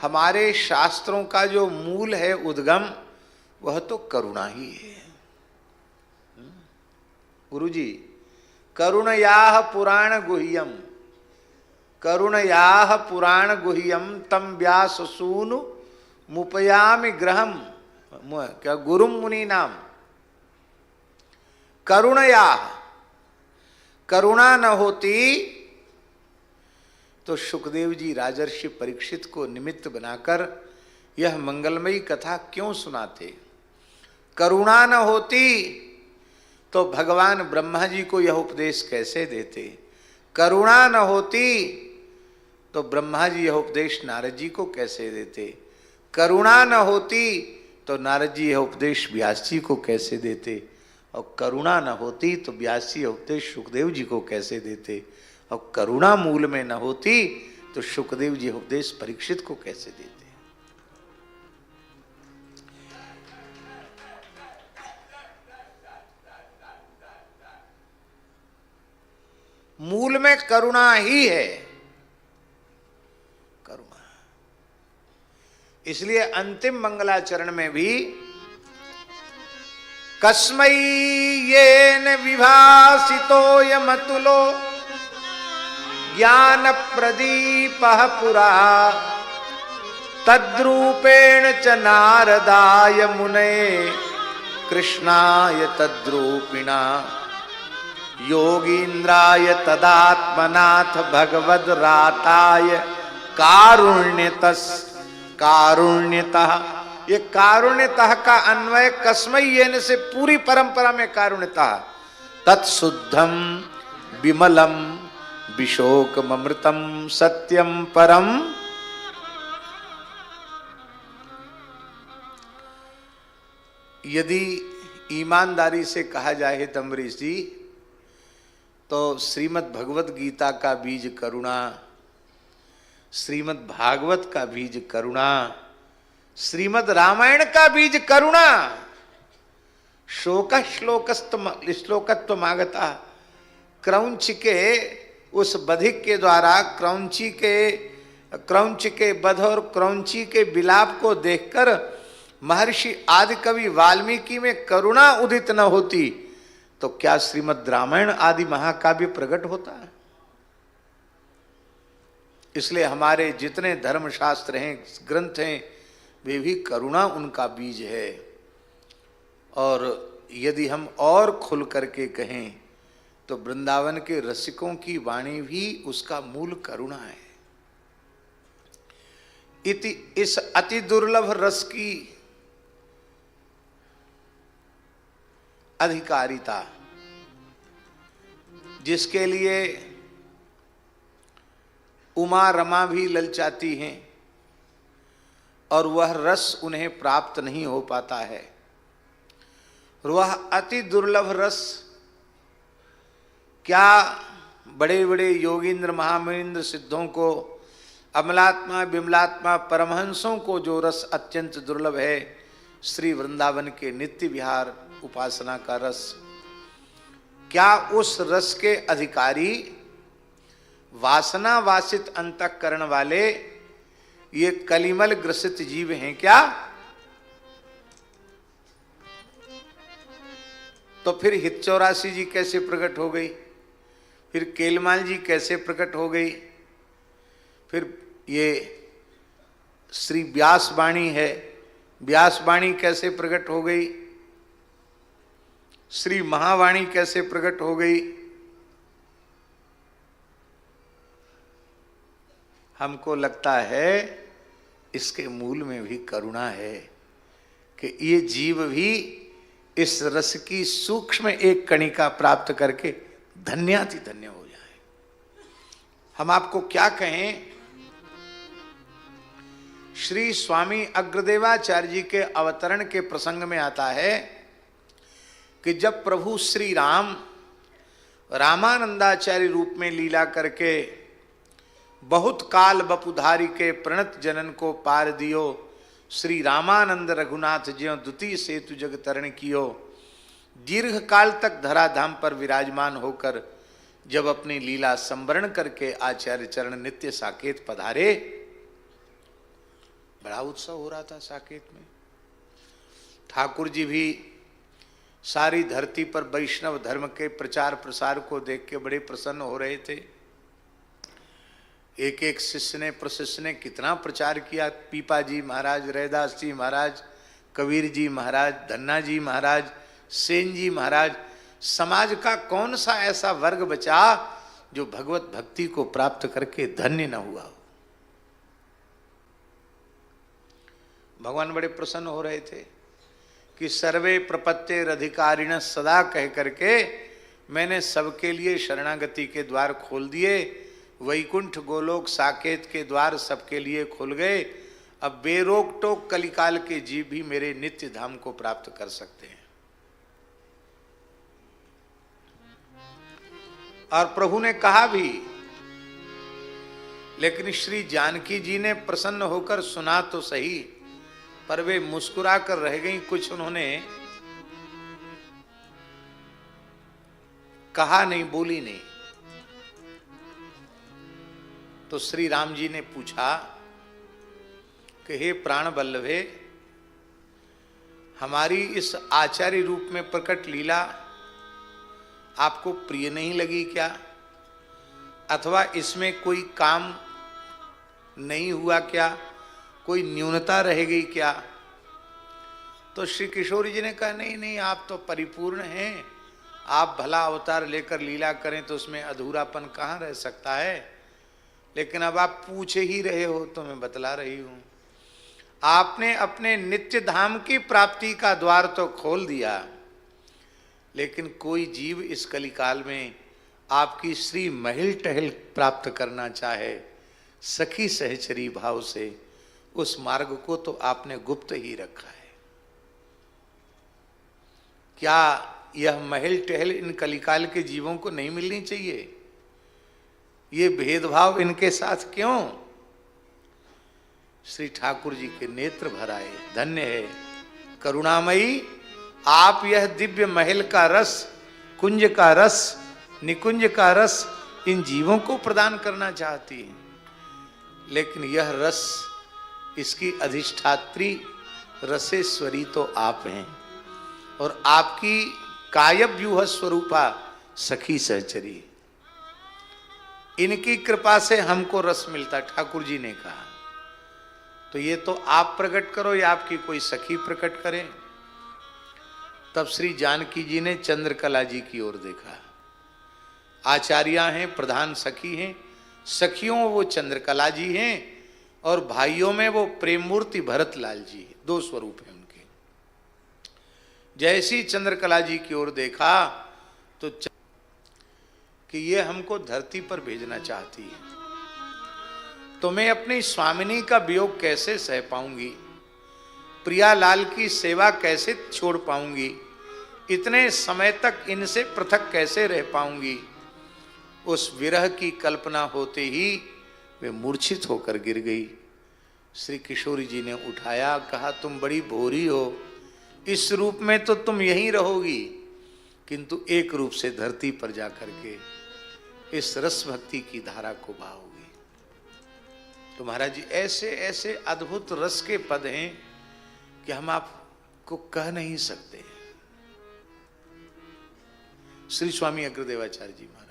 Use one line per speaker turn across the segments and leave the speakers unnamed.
हमारे शास्त्रों का जो मूल है, उद्गम, वह तो करुणा ही है। गुरुजी, करुणयाः पुराण गुह्यम, करुणयाः पुराण गुह्यम तम व्यास सूनु मुपयामि ग्रहम, क्या गुरुम मुनि नाम। करुणयाः, करुणा न होती तो सुखदेव जी राजर्षि परीक्षित को निमित्त बनाकर यह मंगलमयी कथा क्यों सुनाते। करुणा न होती तो भगवान ब्रह्मा जी को यह उपदेश कैसे देते। करुणा न होती तो ब्रह्मा जी यह उपदेश नारद जी को कैसे देते। करुणा न होती तो नारद जी यह उपदेश व्यास जी को कैसे देते। और करुणा न होती तो व्यास जी यह उपदेश सुखदेव जी को कैसे देते। और करुणा मूल में न होती तो सुखदेव जी उपदेश परीक्षित को कैसे देते। मूल में करुणा ही है, करुणा। इसलिए अंतिम मंगलाचरण में भी कस्मै येन विभासितो यमतुलो ज्ञान प्रदीपः पुरा तद्रूपेण च नारदाय मुनये कृष्णाय तद्रूपिणा योगीन्द्राय तदात्मनाथ भगवद्राताय कारुण्यतः। ये कारुण्यतः का अन्वय कस्मै येन से पूरी परंपरा में कारुण्यतः। तत्शुद्धम विमलम विशोकमृतम सत्यम परम। यदि ईमानदारी से कहा जाए तम्बरीश जी, तो श्रीमद् भगवत गीता का बीज करुणा, श्रीमद् भागवत का बीज करुणा, श्रीमद् रामायण का बीज करुणा। शोक श्लोकत्व मागता, क्रौंच के उस बधिक के द्वारा क्रौंच के बध और क्रौंची के विलाप को देखकर महर्षि आदि कवि वाल्मीकि में करुणा उदित न होती तो क्या श्रीमद् रामायण आदि महाकाव्य प्रकट होता है। इसलिए हमारे जितने धर्मशास्त्र हैं, ग्रंथ हैं, वे भी करुणा उनका बीज है। और यदि हम और खुल करके कहें तो वृंदावन के रसिकों की वाणी भी उसका मूल करुणा है। इस अति दुर्लभ रस की अधिकारिता, जिसके लिए उमा रमा भी ललचाती हैं और वह रस उन्हें प्राप्त नहीं हो पाता है। वह अति दुर्लभ रस क्या बड़े बड़े योगींद्र महामनिंद्र सिद्धों को, अमलात्मा विमलात्मा परमहंसों को जो रस अत्यंत दुर्लभ है, श्री वृंदावन के नित्य विहार उपासना का रस, क्या उस रस के अधिकारी वासना वासित अंतःकरण वाले ये कलिमल ग्रसित जीव हैं क्या? तो फिर हितचौरासी जी कैसे प्रकट हो गई, फिर केलमाल जी कैसे प्रकट हो गई, फिर ये श्री व्यास वाणी है, व्यास वाणी कैसे प्रकट हो गई, श्री महावाणी कैसे प्रकट हो गई। हमको लगता है इसके मूल में भी करुणा है कि ये जीव भी इस रस की सूक्ष्म एक कणिका प्राप्त करके धन्याति धन्य हो जाए। हम आपको क्या कहें, श्री स्वामी अग्रदेवाचार्य जी के अवतरण के प्रसंग में आता है कि जब प्रभु श्री राम रामानंदाचार्य रूप में लीला करके बहुत काल बपुधारी के प्रणत जनन को पार दियो, श्री रामानंद रघुनाथ ज्यों द्वितीय सेतु जग तरण कियो, दीर्घ काल तक धराधाम पर विराजमान होकर जब अपनी लीला संवरण करके आचार्य चरण नित्य साकेत पधारे, बड़ा उत्सव हो रहा था साकेत में। ठाकुर जी भी सारी धरती पर वैष्णव धर्म के प्रचार प्रसार को देख के बड़े प्रसन्न हो रहे थे। एक एक शिष्य ने प्रशिष्य ने कितना प्रचार किया। पीपा जी महाराज, रैदास जी महाराज, कबीर जी महाराज, धन्ना जी महाराज, सेन जी महाराज। समाज का कौन सा ऐसा वर्ग बचा जो भगवत भक्ति को प्राप्त करके धन्य न हुआ हो। भगवान बड़े प्रसन्न हो रहे थे कि सर्वे प्रपत्तेर अधिकारिण सदा कह करके मैंने सबके लिए शरणागति के द्वार खोल दिए। वैकुंठ गोलोक साकेत के द्वार सबके लिए खुल गए। अब बेरोक टोक कलिकाल के जीव भी मेरे नित्य धाम को प्राप्त कर सकते हैं। और प्रभु ने कहा भी, लेकिन श्री जानकी जी ने प्रसन्न होकर सुना तो सही, पर वे मुस्कुरा कर रह गई। कुछ उन्होंने कहा नहीं, बोली नहीं। तो श्री राम जी ने पूछा कि हे प्राण वल्लभे, हमारी इस आचार्य रूप में प्रकट लीला आपको प्रिय नहीं लगी क्या? अथवा इसमें कोई काम नहीं हुआ क्या? कोई न्यूनता रह गई क्या? तो श्री किशोर जी ने कहा, नहीं नहीं, आप तो परिपूर्ण हैं। आप भला अवतार लेकर लीला करें तो उसमें अधूरापन कहाँ रह सकता है। लेकिन अब आप पूछ ही रहे हो तो मैं बतला रही हूं। आपने अपने नित्य धाम की प्राप्ति का द्वार तो खोल दिया, लेकिन कोई जीव इस कलिकाल में आपकी श्री महल टहल प्राप्त करना चाहे सखी सहचरी भाव से, उस मार्ग को तो आपने गुप्त ही रखा है। क्या यह महल टहल इन कलिकाल के जीवों को नहीं मिलनी चाहिए? ये भेदभाव इनके साथ क्यों? श्री ठाकुर जी के नेत्र भर आए। धन्य है करुणामयी, आप यह दिव्य महल का रस, कुंज का रस, निकुंज का रस इन जीवों को प्रदान करना चाहती हैं। लेकिन यह रस, इसकी अधिष्ठात्री रसेश्वरी तो आप हैं, और आपकी कायव्यूह स्वरूपा सखी सहचरी, इनकी कृपा से हमको रस मिलता। ठाकुर जी ने कहा, तो ये तो आप प्रकट करो या आपकी कोई सखी प्रकट करे। तब श्री जानकी जी ने चंद्रकला जी की ओर देखा। आचार्या हैं, प्रधान सखी हैं। सखियों वो चंद्रकला जी हैं, और भाइयों में वो प्रेम मूर्ति भरतलाल जी, दो स्वरूप हैं उनके। जैसी चंद्रकला जी की ओर देखा तो कि ये हमको धरती पर भेजना चाहती है, तो मैं अपनी स्वामिनी का वियोग कैसे सह पाऊंगी, प्रियालाल की सेवा कैसे छोड़ पाऊंगी, इतने समय तक इनसे पृथक कैसे रह पाऊंगी। उस विरह की कल्पना होते ही वे मूर्छित होकर गिर गई। श्री किशोरी जी ने उठाया, कहा, तुम बड़ी भोरी हो, इस रूप में तो तुम यहीं रहोगी, किंतु एक रूप से धरती पर जाकर के इस रस भक्ति की धारा को बहाओगी। तो महाराज जी ऐसे ऐसे अद्भुत रस के पद हैं कि हम आपको कह नहीं सकते। श्री स्वामी अग्रदेवाचार्य जी महाराज,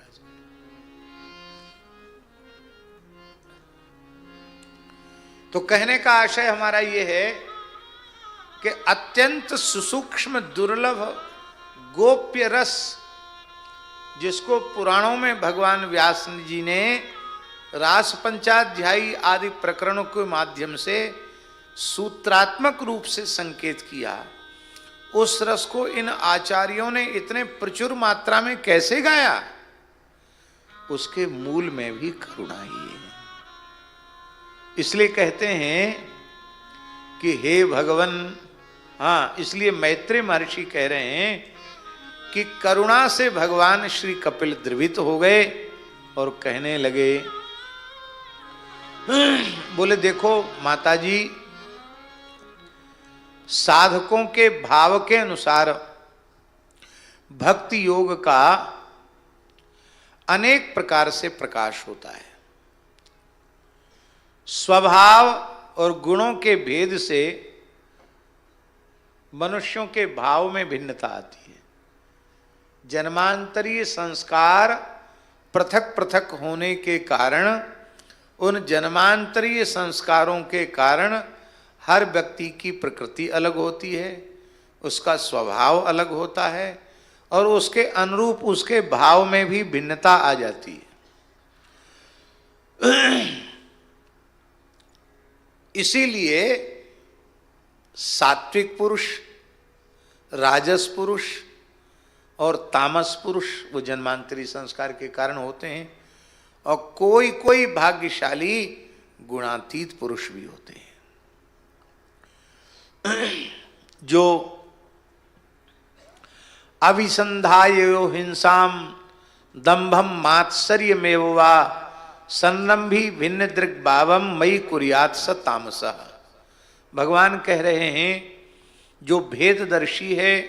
तो कहने का आशय हमारा यह है कि अत्यंत सुसूक्ष्म दुर्लभ गोप्य रस, जिसको पुराणों में भगवान व्यास जी ने रास पंचाध्यायी आदि प्रकरणों के माध्यम से सूत्रात्मक रूप से संकेत किया, उस रस को इन आचार्यों ने इतने प्रचुर मात्रा में कैसे गाया? उसके मूल में भी करुणा ही है। इसलिए कहते हैं कि हे भगवन, हाँ, इसलिए मैत्रेय महर्षि कह रहे हैं कि करुणा से भगवान श्री कपिल द्रवित हो गए और कहने लगे, बोले देखो माताजी, साधकों के भाव के अनुसार भक्ति योग का अनेक प्रकार से प्रकाश होता है। स्वभाव और गुणों के भेद से मनुष्यों के भाव में भिन्नता आती है। जन्मांतरीय संस्कार पृथक पृथक होने के कारण, उन जन्मांतरीय संस्कारों के कारण हर व्यक्ति की प्रकृति अलग होती है, उसका स्वभाव अलग होता है और उसके अनुरूप उसके भाव में भी भिन्नता आ जाती है। इसीलिए सात्विक पुरुष, राजस पुरुष और तामस पुरुष वो जन्मांतरी संस्कार के कारण होते हैं, और कोई कोई भाग्यशाली गुणातीत पुरुष भी होते हैं जो अभिसंधायो हिंसाम दंभम मात्सर्यमेव वा सन्नम्भी भिन्न दृक् भावम मयि कुर्यात् स तामसः। भगवान कह रहे हैं जो भेददर्शी है,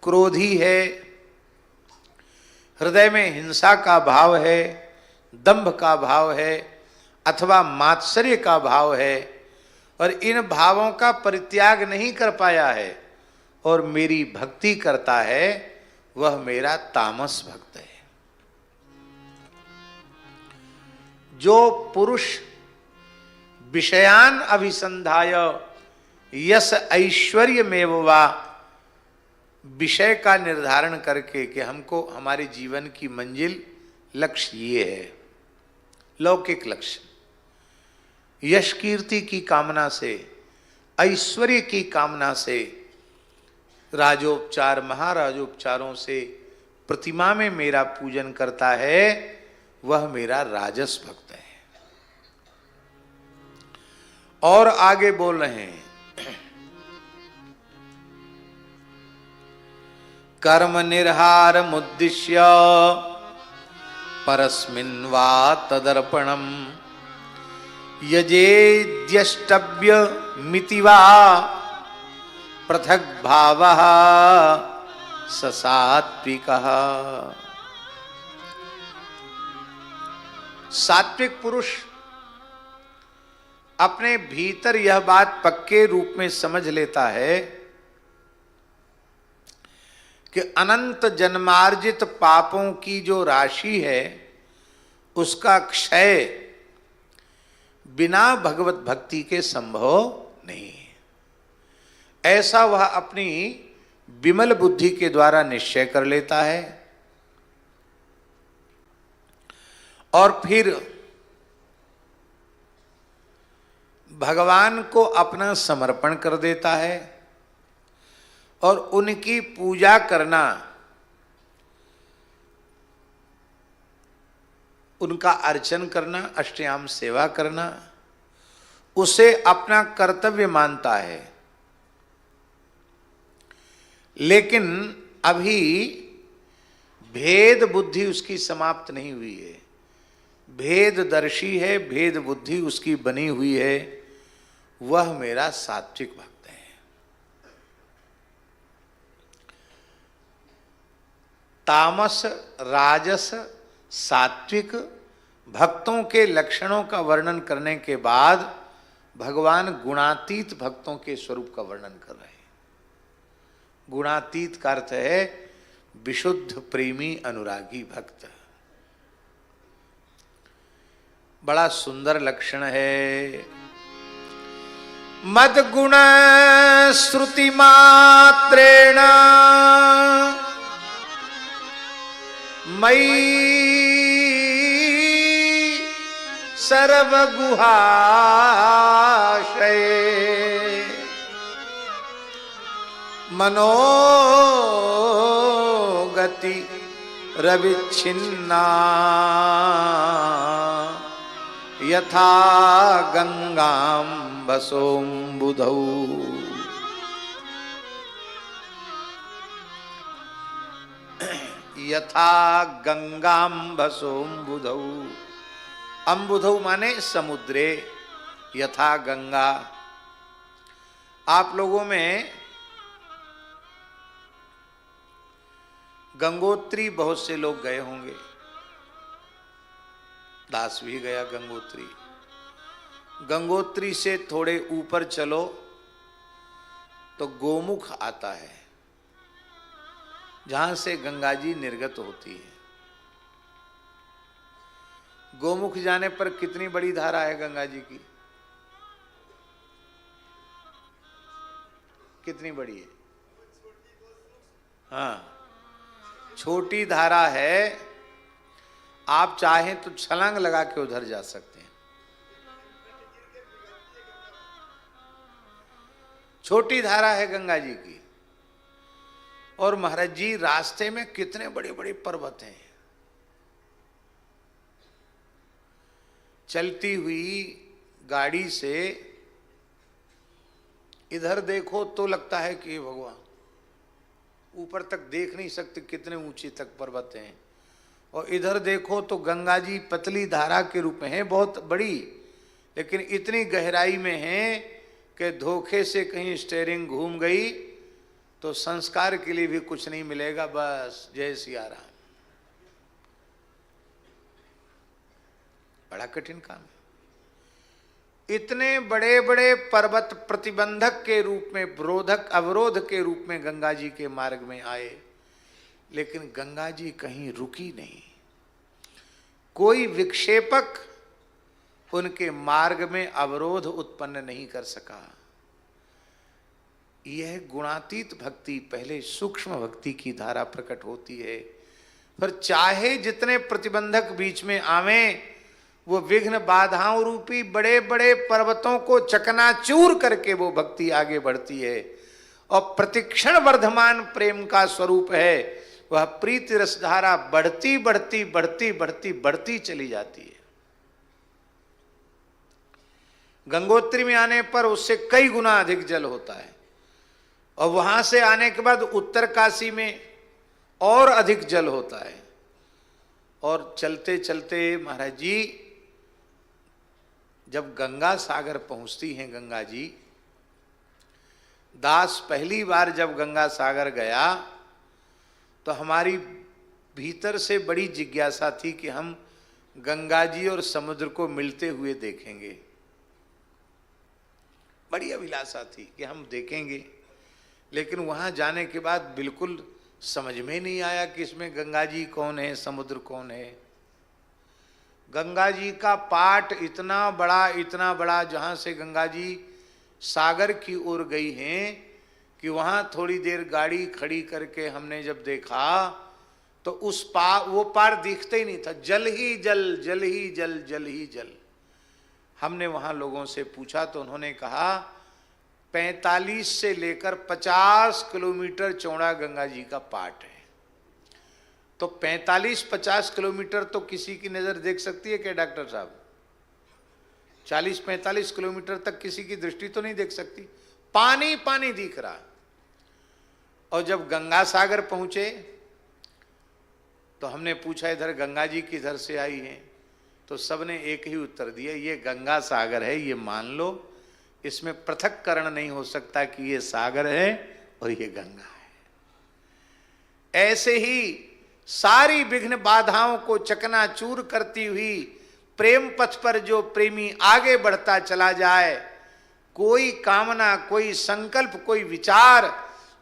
क्रोधी है, हृदय में हिंसा का भाव है, दंभ का भाव है अथवा मात्सर्य का भाव है और इन भावों का परित्याग नहीं कर पाया है और मेरी भक्ति करता है, वह मेरा तामस भक्त है। जो पुरुष विषयान अभिसंधाय यस ऐश्वर्यमेव वा, विषय का निर्धारण करके कि हमको हमारे जीवन की मंजिल लक्ष्य ये है, लौकिक लक्ष्य, यश कीर्ति की कामना से, ऐश्वर्य की कामना से, राजोपचार महाराजोपचारों से प्रतिमा में मेरा पूजन करता है, वह मेरा राजस भक्त है। और आगे बोल रहे हैं कर्म निर्हार मुद्दिश्य परस्मिन् वा तदर्पणम यजेद्यष्टव्य मिति वा पृथक भावः स सात्विकः। सात्विक पुरुष अपने भीतर यह बात पक्के रूप में समझ लेता है कि अनंत जन्मार्जित पापों की जो राशि है उसका क्षय बिना भगवत भक्ति के संभव नहीं है। ऐसा वह अपनी विमल बुद्धि के द्वारा निश्चय कर लेता है और फिर भगवान को अपना समर्पण कर देता है और उनकी पूजा करना, उनका अर्चन करना, अष्टयाम सेवा करना उसे अपना कर्तव्य मानता है। लेकिन अभी भेद बुद्धि उसकी समाप्त नहीं हुई है, भेददर्शी है, भेद बुद्धि उसकी बनी हुई है, वह मेरा सात्विक भक्त है। तामस, राजस, सात्विक भक्तों के लक्षणों का वर्णन करने के बाद भगवान गुणातीत भक्तों के स्वरूप का वर्णन कर रहे हैं। गुणातीत का अर्थ है विशुद्ध प्रेमी अनुरागी भक्त। बड़ा सुंदर लक्षण है। मद गुण श्रुति मात्रेण मयि सर्वगुहाशये मनोगति रविच्छिन्ना यथा गंगाम्बसोम्बुधौ। यथा गंगाम्बसोम्बुधौ, अम्बुधौ माने समुद्रे, यथा गंगा। आप लोगों में गंगोत्री बहुत से लोग गए होंगे, दास भी गया गंगोत्री। गंगोत्री से थोड़े ऊपर चलो तो गोमुख आता है, जहां से गंगा जी निर्गत होती है। गोमुख जाने पर कितनी बड़ी धारा है गंगा जी की? कितनी बड़ी है? हाँ, छोटी धारा है। आप चाहें तो छलांग लगा के उधर जा सकते हैं। छोटी धारा है गंगा जी की। और महाराज जी रास्ते में कितने बड़े बड़े पर्वत हैं। चलती हुई गाड़ी से इधर देखो तो लगता है कि भगवान, ऊपर तक देख नहीं सकते, कितने ऊंचे तक पर्वत हैं। और इधर देखो तो गंगा जी पतली धारा के रूप में है, बहुत बड़ी, लेकिन इतनी गहराई में है कि धोखे से कहीं स्टेयरिंग घूम गई तो संस्कार के लिए भी कुछ नहीं मिलेगा। बस जय सिया राम। बड़ा कठिन काम है। इतने बड़े बड़े पर्वत प्रतिबंधक के रूप में, रोधक अवरोध के रूप में गंगा जी के मार्ग में आए, लेकिन गंगा जी कहीं रुकी नहीं। कोई विक्षेपक उनके मार्ग में अवरोध उत्पन्न नहीं कर सका। यह गुणातीत भक्ति, पहले सूक्ष्म भक्ति की धारा प्रकट होती है। पर चाहे जितने प्रतिबंधक बीच में आवें, वो विघ्न बाधाओं रूपी बड़े बड़े पर्वतों को चकनाचूर करके वो भक्ति आगे बढ़ती है। और प्रतिक्षण वर्धमान प्रेम का स्वरूप है वह प्रीति रसधारा बढ़ती बढ़ती बढ़ती बढ़ती बढ़ती चली जाती है। गंगोत्री में आने पर उससे कई गुना अधिक जल होता है, और वहां से आने के बाद उत्तर काशी में और अधिक जल होता है। और चलते चलते महाराज जी जब गंगा सागर पहुंचती हैं गंगा जी, दास पहली बार जब गंगा सागर गया तो हमारी भीतर से बड़ी जिज्ञासा थी कि हम गंगा जी और समुद्र को मिलते हुए देखेंगे। बड़ी अभिलाषा थी कि हम देखेंगे, लेकिन वहां जाने के बाद बिल्कुल समझ में नहीं आया कि इसमें गंगा जी कौन है, समुद्र कौन है। गंगा जी का पाट इतना बड़ा, जहां से गंगा जी सागर की ओर गई हैं कि वहां थोड़ी देर गाड़ी खड़ी करके हमने जब देखा तो वो पार दिखते ही नहीं था। जल ही जल, जल ही जल, जल ही जल। हमने वहां लोगों से पूछा तो उन्होंने कहा 45 से लेकर 50 किलोमीटर चौड़ा गंगा जी का पाट है। तो 45-50 किलोमीटर तो किसी की नजर देख सकती है क्या डॉक्टर साहब? 40-45 किलोमीटर तक किसी की दृष्टि तो नहीं देख सकती। पानी पानी दिख रहा। और जब गंगा सागर पहुंचे तो हमने पूछा इधर गंगा जी किधर से आई हैं? तो सबने एक ही उत्तर दिया, ये गंगा सागर है, ये मान लो, इसमें पृथक्करण नहीं हो सकता कि ये सागर है और ये गंगा है। ऐसे ही सारी विघ्न बाधाओं को चकनाचूर करती हुई प्रेम पथ पर जो प्रेमी आगे बढ़ता चला जाए, कोई कामना, कोई संकल्प, कोई विचार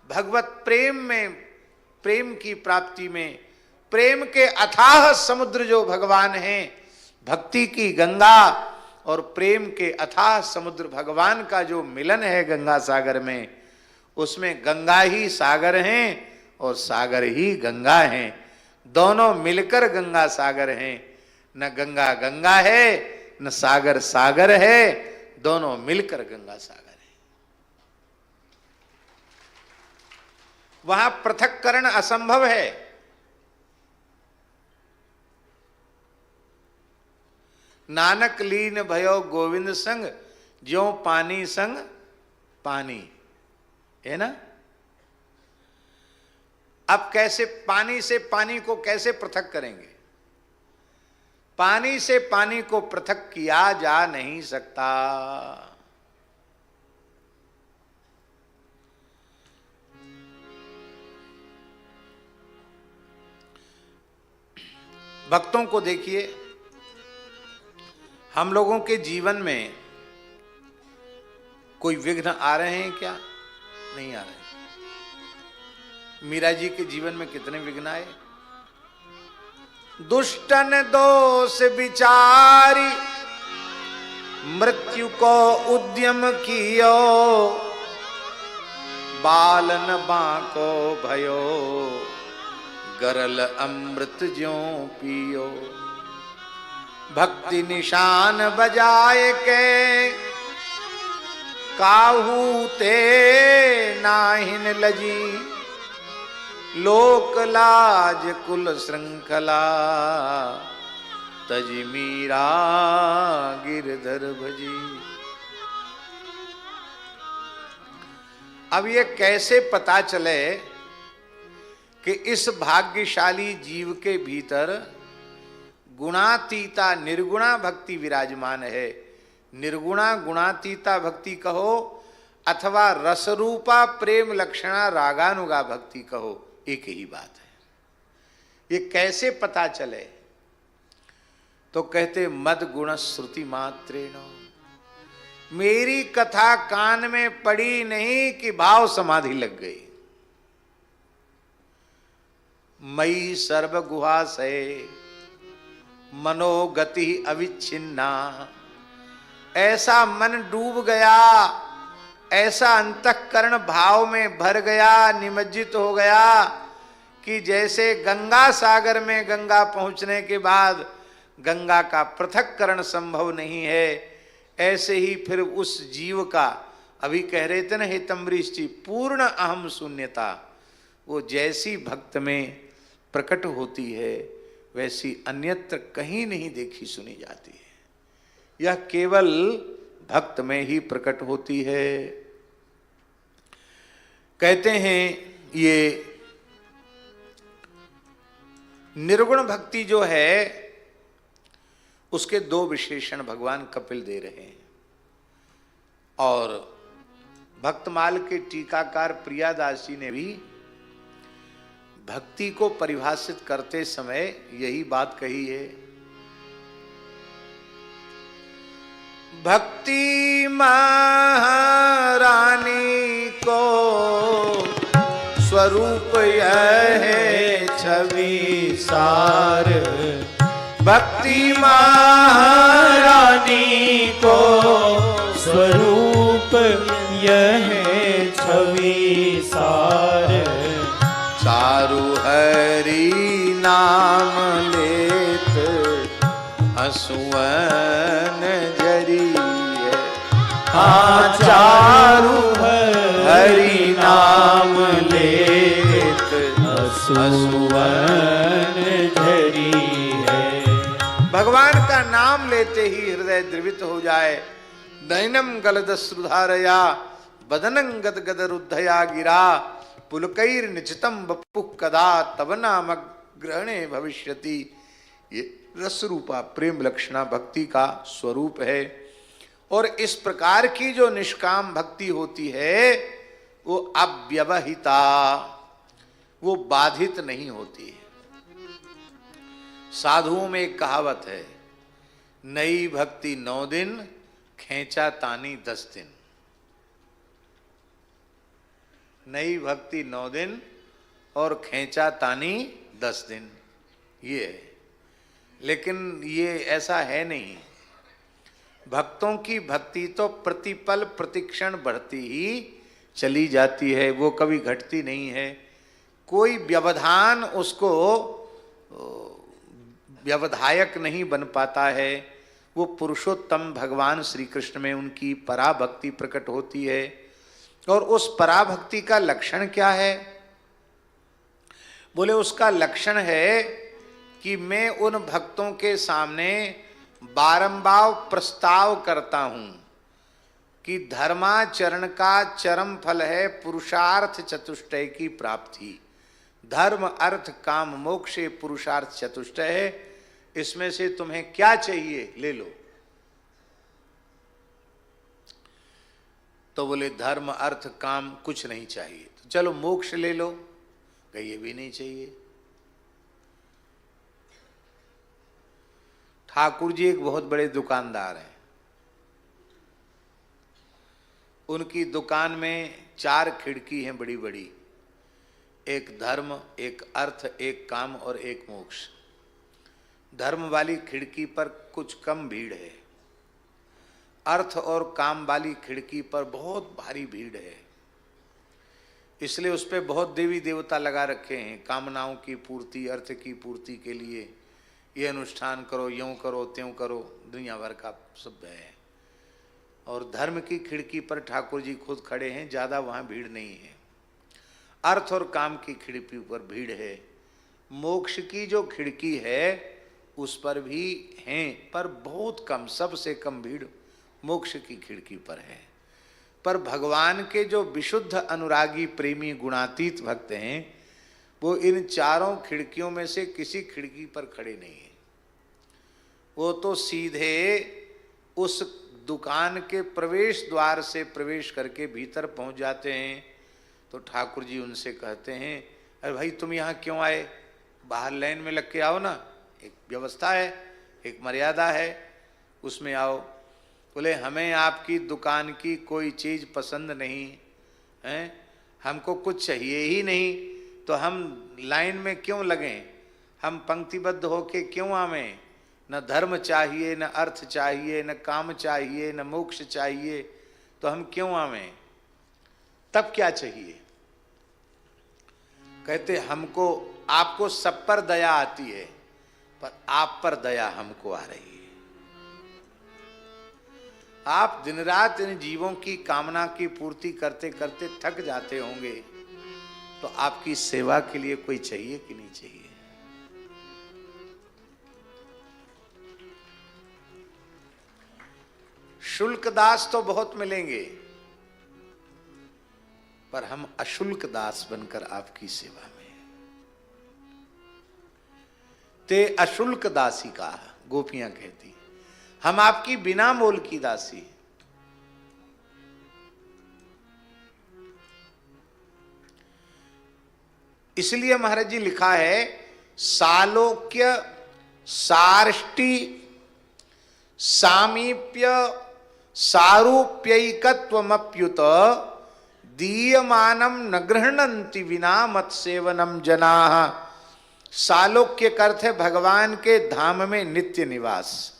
भगवत प्रेम में, प्रेम की प्राप्ति में, प्रेम के अथाह समुद्र जो भगवान हैं, भक्ति की गंगा और प्रेम के अथाह समुद्र भगवान का जो मिलन है गंगा सागर में, उसमें गंगा ही सागर हैं और सागर ही गंगा हैं। दोनों मिलकर गंगा सागर हैं। न गंगा गंगा है न सागर सागर है, दोनों मिलकर गंगा सागर है। वहां पृथक्करण असंभव है। नानक लीन भयो गोविंद संग, ज्यों पानी संग पानी, है ना। अब कैसे पानी से पानी को कैसे पृथक करेंगे? पानी से पानी को पृथक किया जा नहीं सकता। भक्तों को देखिए, हम लोगों के जीवन में कोई विघ्न आ रहे हैं क्या? नहीं आ रहे। मीरा जी के जीवन में कितने विघ्न आए। दुष्टन दोष विचारी मृत्यु को उद्यम कियो, बालन बाको भयो गरल अमृत ज्यों पियो। भक्ति निशान बजाए के काहू ते नाहिन लजी, लोक लाज कुल श्रृंखला तजी मीरा गिरधर भजी। अब ये कैसे पता चले कि इस भाग्यशाली जीव के भीतर गुणातीता निर्गुणा भक्ति विराजमान है। निर्गुणा गुणातीता भक्ति कहो अथवा रसरूपा प्रेम लक्षणा रागानुगा भक्ति कहो, एक ही बात है। ये कैसे पता चले? तो कहते मद गुण श्रुति मात्रेण। मेरी कथा कान में पड़ी नहीं कि भाव समाधि लग गई। मई सर्व गुहा से मनोगति अविच्छिन्ना। ऐसा मन डूब गया, ऐसा अंतःकरण भाव में भर गया, निमज्जित हो गया कि जैसे गंगा सागर में गंगा पहुंचने के बाद गंगा का पृथक्करण संभव नहीं है, ऐसे ही फिर उस जीव का, अभी कह रहे थे ना हे तम्बरीश जी, पूर्ण अहम शून्यता वो जैसी भक्त में प्रकट होती है वैसी अन्यत्र कहीं नहीं देखी सुनी जाती है। यह केवल भक्त में ही प्रकट होती है। कहते हैं ये निर्गुण भक्ति जो है उसके दो विशेषण भगवान कपिल दे रहे हैं और भक्तमाल के टीकाकार प्रियादास जी ने भी भक्ति को परिभाषित करते समय यही बात कही है। भक्ति महारानी को स्वरूप यह है छवि सार। भक्ति
महारानी को स्वरूप यह है छवि सार।
चारु हरि नाम लेत हसुअन जरी है।
हाँ चारु हरि नाम लेत हसुअन जरी है।
भगवान का नाम लेते ही हृदय द्रवित हो जाए। नैनम गलदश्रुधारया बदनं गदगद रुद्धया गिरा। पुलकैर निचितम बपु कदा तब नाम ग्रहणे भविष्यति। ये रस रूपा प्रेम लक्षणा भक्ति का स्वरूप है। और इस प्रकार की जो निष्काम भक्ति होती है वो अव्यवहिता, वो बाधित नहीं होती है। साधुओं में एक कहावत है, नई भक्ति 9 दिन खेचा तानी 10 दिन। नई भक्ति 9 दिन और खेचा तानी 10 दिन, ये है। लेकिन ये ऐसा है नहीं। भक्तों की भक्ति तो प्रतिपल प्रतिक्षण बढ़ती ही चली जाती है, वो कभी घटती नहीं है। कोई व्यवधान उसको व्यवधायक नहीं बन पाता है। वो पुरुषोत्तम भगवान श्री कृष्ण में उनकी पराभक्ति प्रकट होती है। और उस पराभक्ति का लक्षण क्या है? बोले उसका लक्षण है कि मैं उन भक्तों के सामने बारंबार प्रस्ताव करता हूं कि धर्माचरण का चरम फल है पुरुषार्थ चतुष्टय की प्राप्ति। धर्म अर्थ काम मोक्ष पुरुषार्थ चतुष्टय है। इसमें से तुम्हें क्या चाहिए ले लो। तो बोले धर्म अर्थ काम कुछ नहीं चाहिए, तो चलो मोक्ष ले लो। कहीं ये भी नहीं चाहिए। ठाकुर जी एक बहुत बड़े दुकानदार हैं। उनकी दुकान में 4 खिड़की हैं बड़ी बड़ी, एक धर्म, एक अर्थ, एक काम और एक मोक्ष। धर्म वाली खिड़की पर कुछ कम भीड़ है, अर्थ और काम वाली खिड़की पर बहुत भारी भीड़ है, इसलिए उस पर बहुत देवी देवता लगा रखे हैं कामनाओं की पूर्ति, अर्थ की पूर्ति के लिए ये अनुष्ठान करो, यूँ करो, त्यों करो, दुनिया भर का सब है। और धर्म की खिड़की पर ठाकुर जी खुद खड़े हैं, ज़्यादा वहाँ भीड़ नहीं है। अर्थ और काम की खिड़की पर भीड़ है। मोक्ष की जो खिड़की है उस पर भी हैं, पर बहुत कम, सबसे कम भीड़ मोक्ष की खिड़की पर है। पर भगवान के जो विशुद्ध अनुरागी प्रेमी गुणातीत भक्त हैं वो इन 4 खिड़कियों में से किसी खिड़की पर खड़े नहीं हैं। वो तो सीधे उस दुकान के प्रवेश द्वार से प्रवेश करके भीतर पहुंच जाते हैं। तो ठाकुर जी उनसे कहते हैं, अरे भाई तुम यहाँ क्यों आए, बाहर लाइन में लग के आओ ना, एक व्यवस्था है, एक मर्यादा है, उसमें आओ। बोले हमें आपकी दुकान की कोई चीज़ पसंद नहीं है, हमको कुछ चाहिए ही नहीं, तो हम लाइन में क्यों लगें, हम पंक्तिबद्ध होके क्यों आवें, न धर्म चाहिए, न अर्थ चाहिए, न काम चाहिए, न मोक्ष चाहिए, तो हम क्यों आवें, तब क्या चाहिए। कहते हमको, आपको सब पर दया आती है, पर आप पर दया हमको आ रही है। आप दिन रात इन जीवों की कामना की पूर्ति करते करते थक जाते होंगे, तो आपकी सेवा के लिए कोई चाहिए कि नहीं चाहिए। शुल्क दास तो बहुत मिलेंगे, पर हम अशुल्क दास बनकर आपकी सेवा में। ते अशुल्क दासी का, गोपियां कहती, हम आपकी बिना मोल की दासी। इसलिए महाराज जी लिखा है, सालोक्य सार्ष्टि सामीप्य सारूप्यैकत्वमप्युत दीयमानम न गृह्णन्ति विना मत्सेवनम जनाः। सालोक्य का अर्थ है भगवान के धाम में नित्य निवास।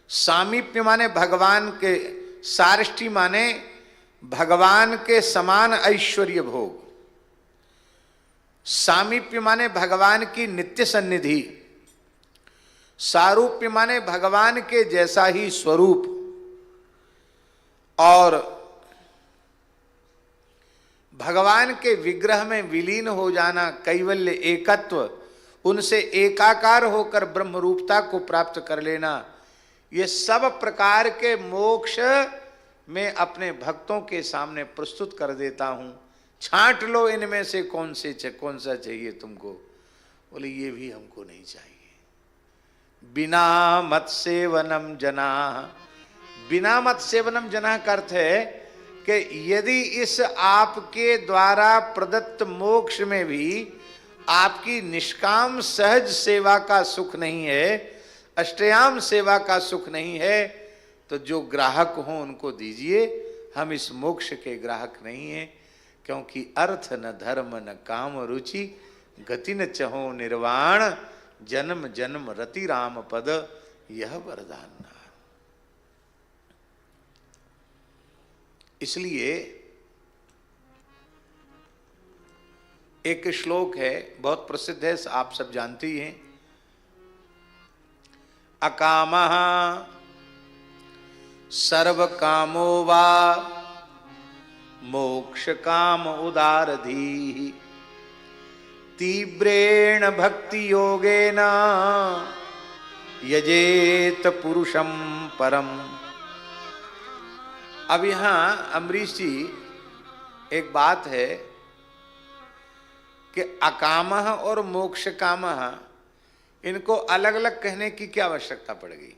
सामीप्य माने भगवान के, सार्ष्टि माने भगवान के समान ऐश्वर्य भोग, सामीप्य माने भगवान की नित्य सन्निधि, सारूप्य माने भगवान के जैसा ही स्वरूप, और भगवान के विग्रह में विलीन हो जाना, कैवल्य एकत्व, उनसे एकाकार होकर ब्रह्म रूपता को प्राप्त कर लेना, ये सब प्रकार के मोक्ष मैं अपने भक्तों के सामने प्रस्तुत कर देता हूं। छांट लो इनमें से कौन सा चाहिए तुमको। बोले ये भी हमको नहीं चाहिए। बिना मत सेवनम जना, बिना मत सेवनम जना का अर्थ है कि यदि इस आपके द्वारा प्रदत्त मोक्ष में भी आपकी निष्काम सहज सेवा का सुख नहीं है, अष्टयाम सेवा का सुख नहीं है, तो जो ग्राहक हो उनको दीजिए। हम इस मोक्ष के ग्राहक नहीं हैं, क्योंकि अर्थ न धर्म न काम रुचि, गति न चहो निर्वाण, जन्म जन्म रति राम पद यह वरदान। इसलिए एक श्लोक है, बहुत प्रसिद्ध है, आप सब जानते ही हैं, अकामः सर्व कामो वा मोक्ष काम उदारधी तीव्रेण भक्ति योगेन यजेत पुरुषम परम। अब यहां अमरीश जी एक बात है कि अकामः और मोक्ष कामः, इनको अलग अलग कहने की क्या आवश्यकता पड़ेगी,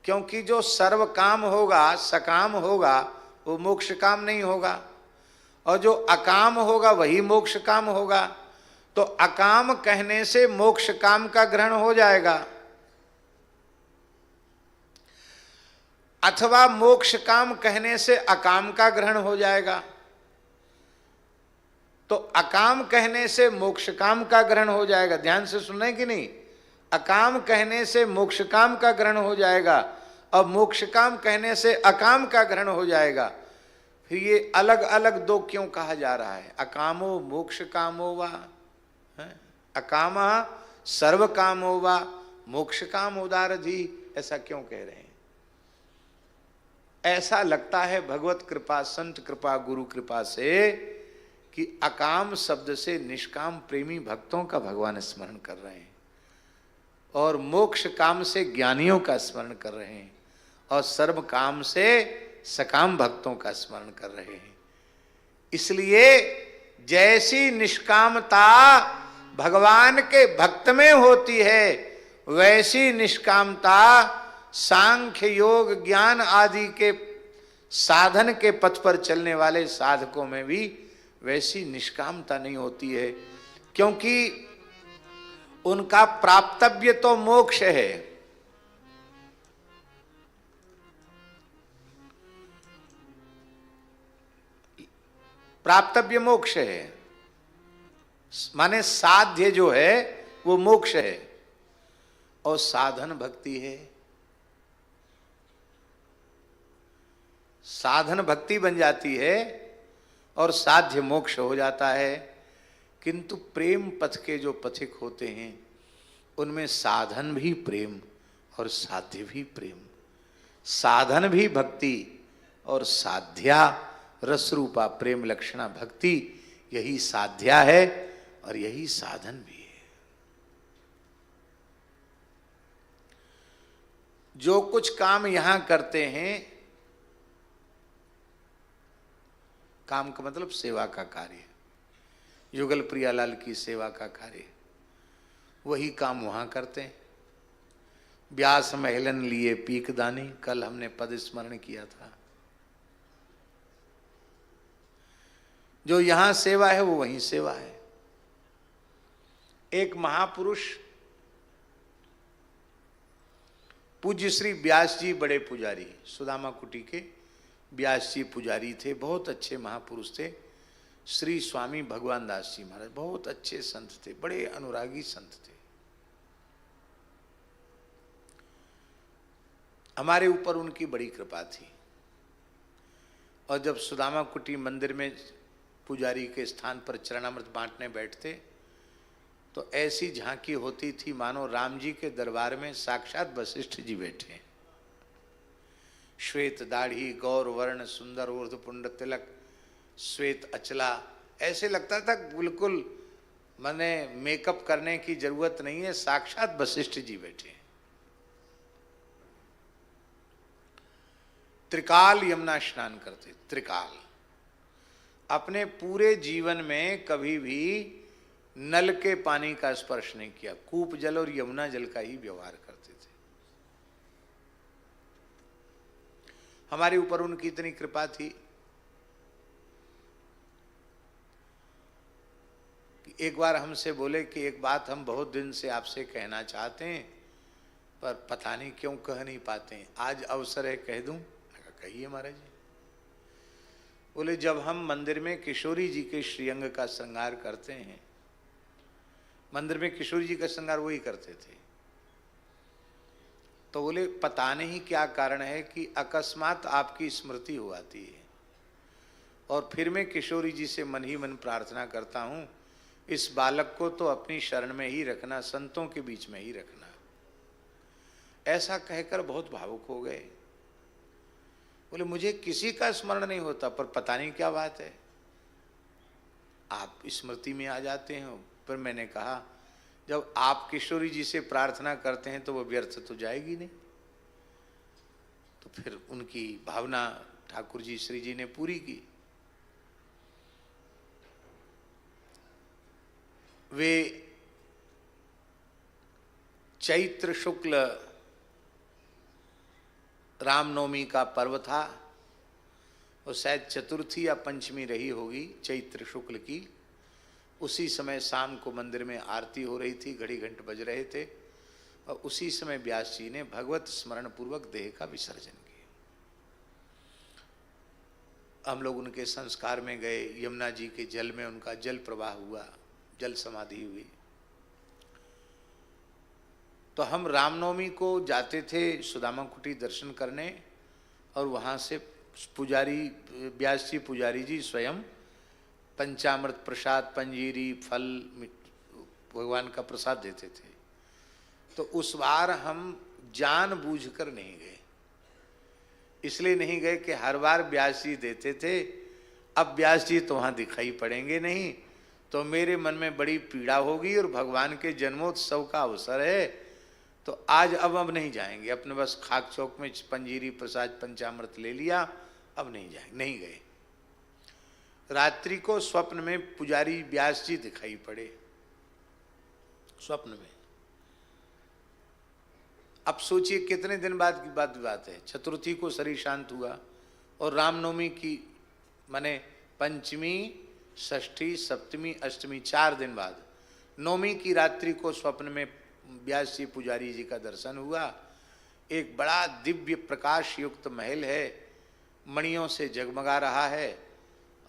क्योंकि जो सर्व काम होगा, सकाम होगा, वो मोक्ष काम नहीं होगा, और जो अकाम होगा वही मोक्ष काम होगा। तो अकाम कहने से मोक्ष काम का ग्रहण हो जाएगा। अथवा मोक्ष काम कहने से अकाम का ग्रहण हो जाएगा। तो अकाम कहने से मोक्ष काम का ग्रहण हो जाएगा। ध्यान से सुनना है कि नहीं? अकाम कहने से मोक्ष काम का ग्रहण हो जाएगा और मोक्ष काम कहने से अकाम का ग्रहण हो जाएगा। फिर ये अलग अलग दो क्यों कहा जा रहा है? अकामो मोक्ष कामो वा, अकामा सर्व कामो वा मोक्ष काम उदारधि, ऐसा क्यों कह रहे हैं? ऐसा लगता है भगवत कृपा, संत कृपा, गुरु कृपा से कि अकाम शब्द से निष्काम प्रेमी भक्तों का भगवान स्मरण कर रहे हैं और मोक्ष काम से ज्ञानियों का स्मरण कर रहे हैं और सर्व काम से सकाम भक्तों का स्मरण कर रहे हैं। इसलिए जैसी निष्कामता भगवान के भक्त में होती है, वैसी निष्कामता सांख्य योग ज्ञान आदि के साधन के पथ पर चलने वाले साधकों में भी वैसी निष्कामता नहीं होती है, क्योंकि उनका प्राप्तव्य तो मोक्ष है। प्राप्तव्य मोक्ष है, माने साध्य जो है वो मोक्ष है और साधन भक्ति है। साधन भक्ति बन जाती है और साध्य मोक्ष हो जाता है। किंतु प्रेम पथ के जो पथिक होते हैं उनमें साधन भी प्रेम और साध्य भी प्रेम, साधन भी भक्ति और साध्या रसरूपा प्रेम लक्षणा भक्ति, यही साध्या है और यही साधन भी है। जो कुछ काम यहां करते हैं, काम का मतलब सेवा का कार्य, युगल प्रियालाल की सेवा का कार्य, वही काम वहां करते हैं। व्यास महलन लिए पीक दानी, कल हमने पद स्मरण किया था। जो यहां सेवा है वो वहीं सेवा है। एक महापुरुष पूज्य श्री व्यास जी बड़े पुजारी, सुदामा कुटी के व्यास जी पुजारी थे, बहुत अच्छे महापुरुष थे। श्री स्वामी भगवान दास जी महाराज बहुत अच्छे संत थे, बड़े अनुरागी संत थे। हमारे ऊपर उनकी बड़ी कृपा थी। और जब सुदामा कुटी मंदिर में पुजारी के स्थान पर चरणामृत बांटने बैठते तो ऐसी झांकी होती थी मानो राम जी के दरबार में साक्षात वशिष्ठ जी बैठे। श्वेत दाढ़ी, गौर वर्ण, सुंदर ऊर्ध्वपुंड तिलक, श्वेत अचला, ऐसे लगता था बिल्कुल माने मेकअप करने की जरूरत नहीं है, साक्षात वशिष्ठ जी बैठे। त्रिकाल यमुना स्नान करते, त्रिकाल। अपने पूरे जीवन में कभी भी नल के पानी का स्पर्श नहीं किया, कूप जल और यमुना जल का ही व्यवहार करते थे। हमारे ऊपर उनकी इतनी कृपा थी कि एक बार हमसे बोले कि एक बात हम बहुत दिन से आपसे कहना चाहते हैं पर पता नहीं क्यों कह नहीं पाते हैं, आज अवसर है कह दूं। कहिए महाराज जी। बोले जब हम मंदिर में किशोरी जी के श्रीअंग का श्रृंगार करते हैं, मंदिर में किशोरी जी का श्रृंगार वही करते थे, तो बोले पता नहीं क्या कारण है कि अकस्मात आपकी स्मृति हो आती है और फिर मैं किशोरी जी से मन ही मन प्रार्थना करता हूं, इस बालक को तो अपनी शरण में ही रखना, संतों के बीच में ही रखना। ऐसा कहकर बहुत भावुक हो गए। बोले मुझे किसी का स्मरण नहीं होता पर पता नहीं क्या बात है, आप स्मृति में आ जाते हैं। पर मैंने कहा जब आप किशोरी जी से प्रार्थना करते हैं तो वो व्यर्थ तो जाएगी नहीं। तो फिर उनकी भावना ठाकुर जी श्री जी ने पूरी की। वे चैत्र शुक्ल रामनवमी का पर्व था, और शायद चतुर्थी या पंचमी रही होगी चैत्र शुक्ल की। उसी समय शाम को मंदिर में आरती हो रही थी, घड़ी घंट बज रहे थे, और उसी समय व्यास जी ने भगवत स्मरण पूर्वक देह का विसर्जन किया। हम लोग उनके संस्कार में गए, यमुना जी के जल में उनका जल प्रवाह हुआ, जल समाधि हुई। तो हम रामनवमी को जाते थे सुदामा कुटी दर्शन करने, और वहाँ से पुजारी व्यास जी पुजारी जी स्वयं पंचामृत प्रसाद, पंजीरी, फल भगवान का प्रसाद देते थे। तो उस बार हम जानबूझकर नहीं गए। इसलिए नहीं गए कि हर बार व्यास जी देते थे, अब व्यास जी तो वहाँ दिखाई पड़ेंगे नहीं, तो मेरे मन में बड़ी पीड़ा होगी, और भगवान के जन्मोत्सव का अवसर है, तो आज अब नहीं जाएंगे। अपने बस खाक चौक में पंजीरी प्रसाद पंचामृत ले लिया, अब नहीं जाएंगे, नहीं गए। रात्रि को स्वप्न में पुजारी व्यास जी दिखाई पड़े, स्वप्न में। अब सोचिए कितने दिन बाद की बात है। चतुर्थी को शरीर शांत हुआ, और रामनवमी की माने पंचमी, षष्ठी, सप्तमी, अष्टमी 4 दिन बाद नवमी की रात्रि को स्वप्न में व्यास जी पुजारी जी का दर्शन हुआ। एक बड़ा दिव्य प्रकाश युक्त महल है, मणियों से जगमगा रहा है,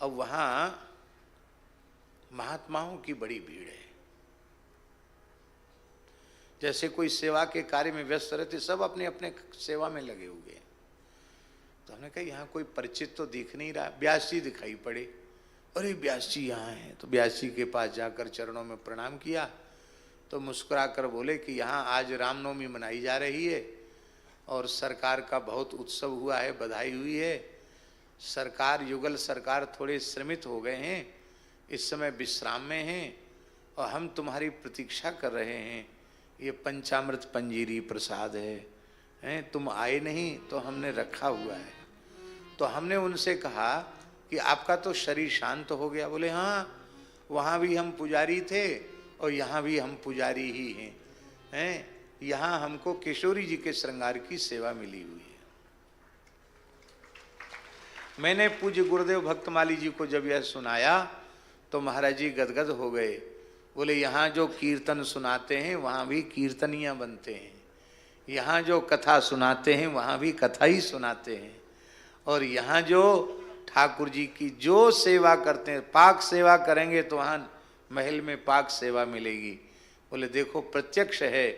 और वहाँ महात्माओं की बड़ी भीड़ है। जैसे कोई सेवा के कार्य में व्यस्त रहते, सब अपने अपने सेवा में लगे हुए हैं। तो हमने कहा यहाँ कोई परिचित तो दिख नहीं रहा। व्यास जी दिखाई पड़े, अरे व्यास जी यहाँ हैं। तो व्यास जी के पास जाकर चरणों में प्रणाम किया, तो मुस्कुरा कर बोले कि यहाँ आज रामनवमी मनाई जा रही है, और सरकार का बहुत उत्सव हुआ है, बधाई हुई है। सरकार, युगल सरकार थोड़े श्रमित हो गए हैं, इस समय विश्राम में हैं, और हम तुम्हारी प्रतीक्षा कर रहे हैं। ये पंचामृत पंजीरी प्रसाद है, तुम आए नहीं तो हमने रखा हुआ है। तो हमने उनसे कहा कि आपका तो शरीर शांत हो गया। बोले हाँ, वहाँ भी हम पुजारी थे और यहाँ भी हम पुजारी ही हैं। यहाँ हमको किशोरी जी के श्रृंगार की सेवा मिली हुई है। मैंने पूज्य गुरुदेव भक्तमाली जी को जब यह सुनाया तो महाराज जी गदगद हो गए। बोले यहाँ जो कीर्तन सुनाते हैं वहाँ भी कीर्तनियाँ बनते हैं, यहाँ जो कथा सुनाते हैं वहाँ भी कथा ही सुनाते हैं, और यहाँ जो ठाकुर जी की जो सेवा करते हैं, पाक सेवा करेंगे तो वहाँ महल में पाक सेवा मिलेगी। बोले देखो प्रत्यक्ष है,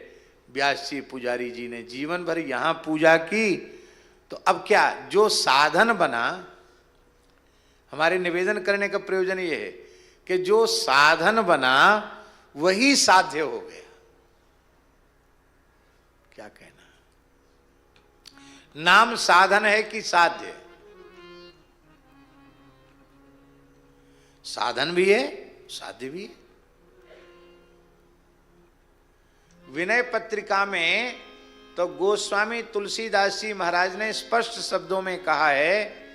व्यास जी पुजारी जी ने जीवन भर यहाँ पूजा की, तो अब क्या जो साधन बना। हमारे निवेदन करने का प्रयोजन ये है कि जो साधन बना वही साध्य हो गया। क्या कहना, नाम साधन है कि साध्य? साधन भी है, साध्य भी है। विनय पत्रिका में तो गोस्वामी तुलसीदास जी महाराज ने स्पष्ट शब्दों में कहा है,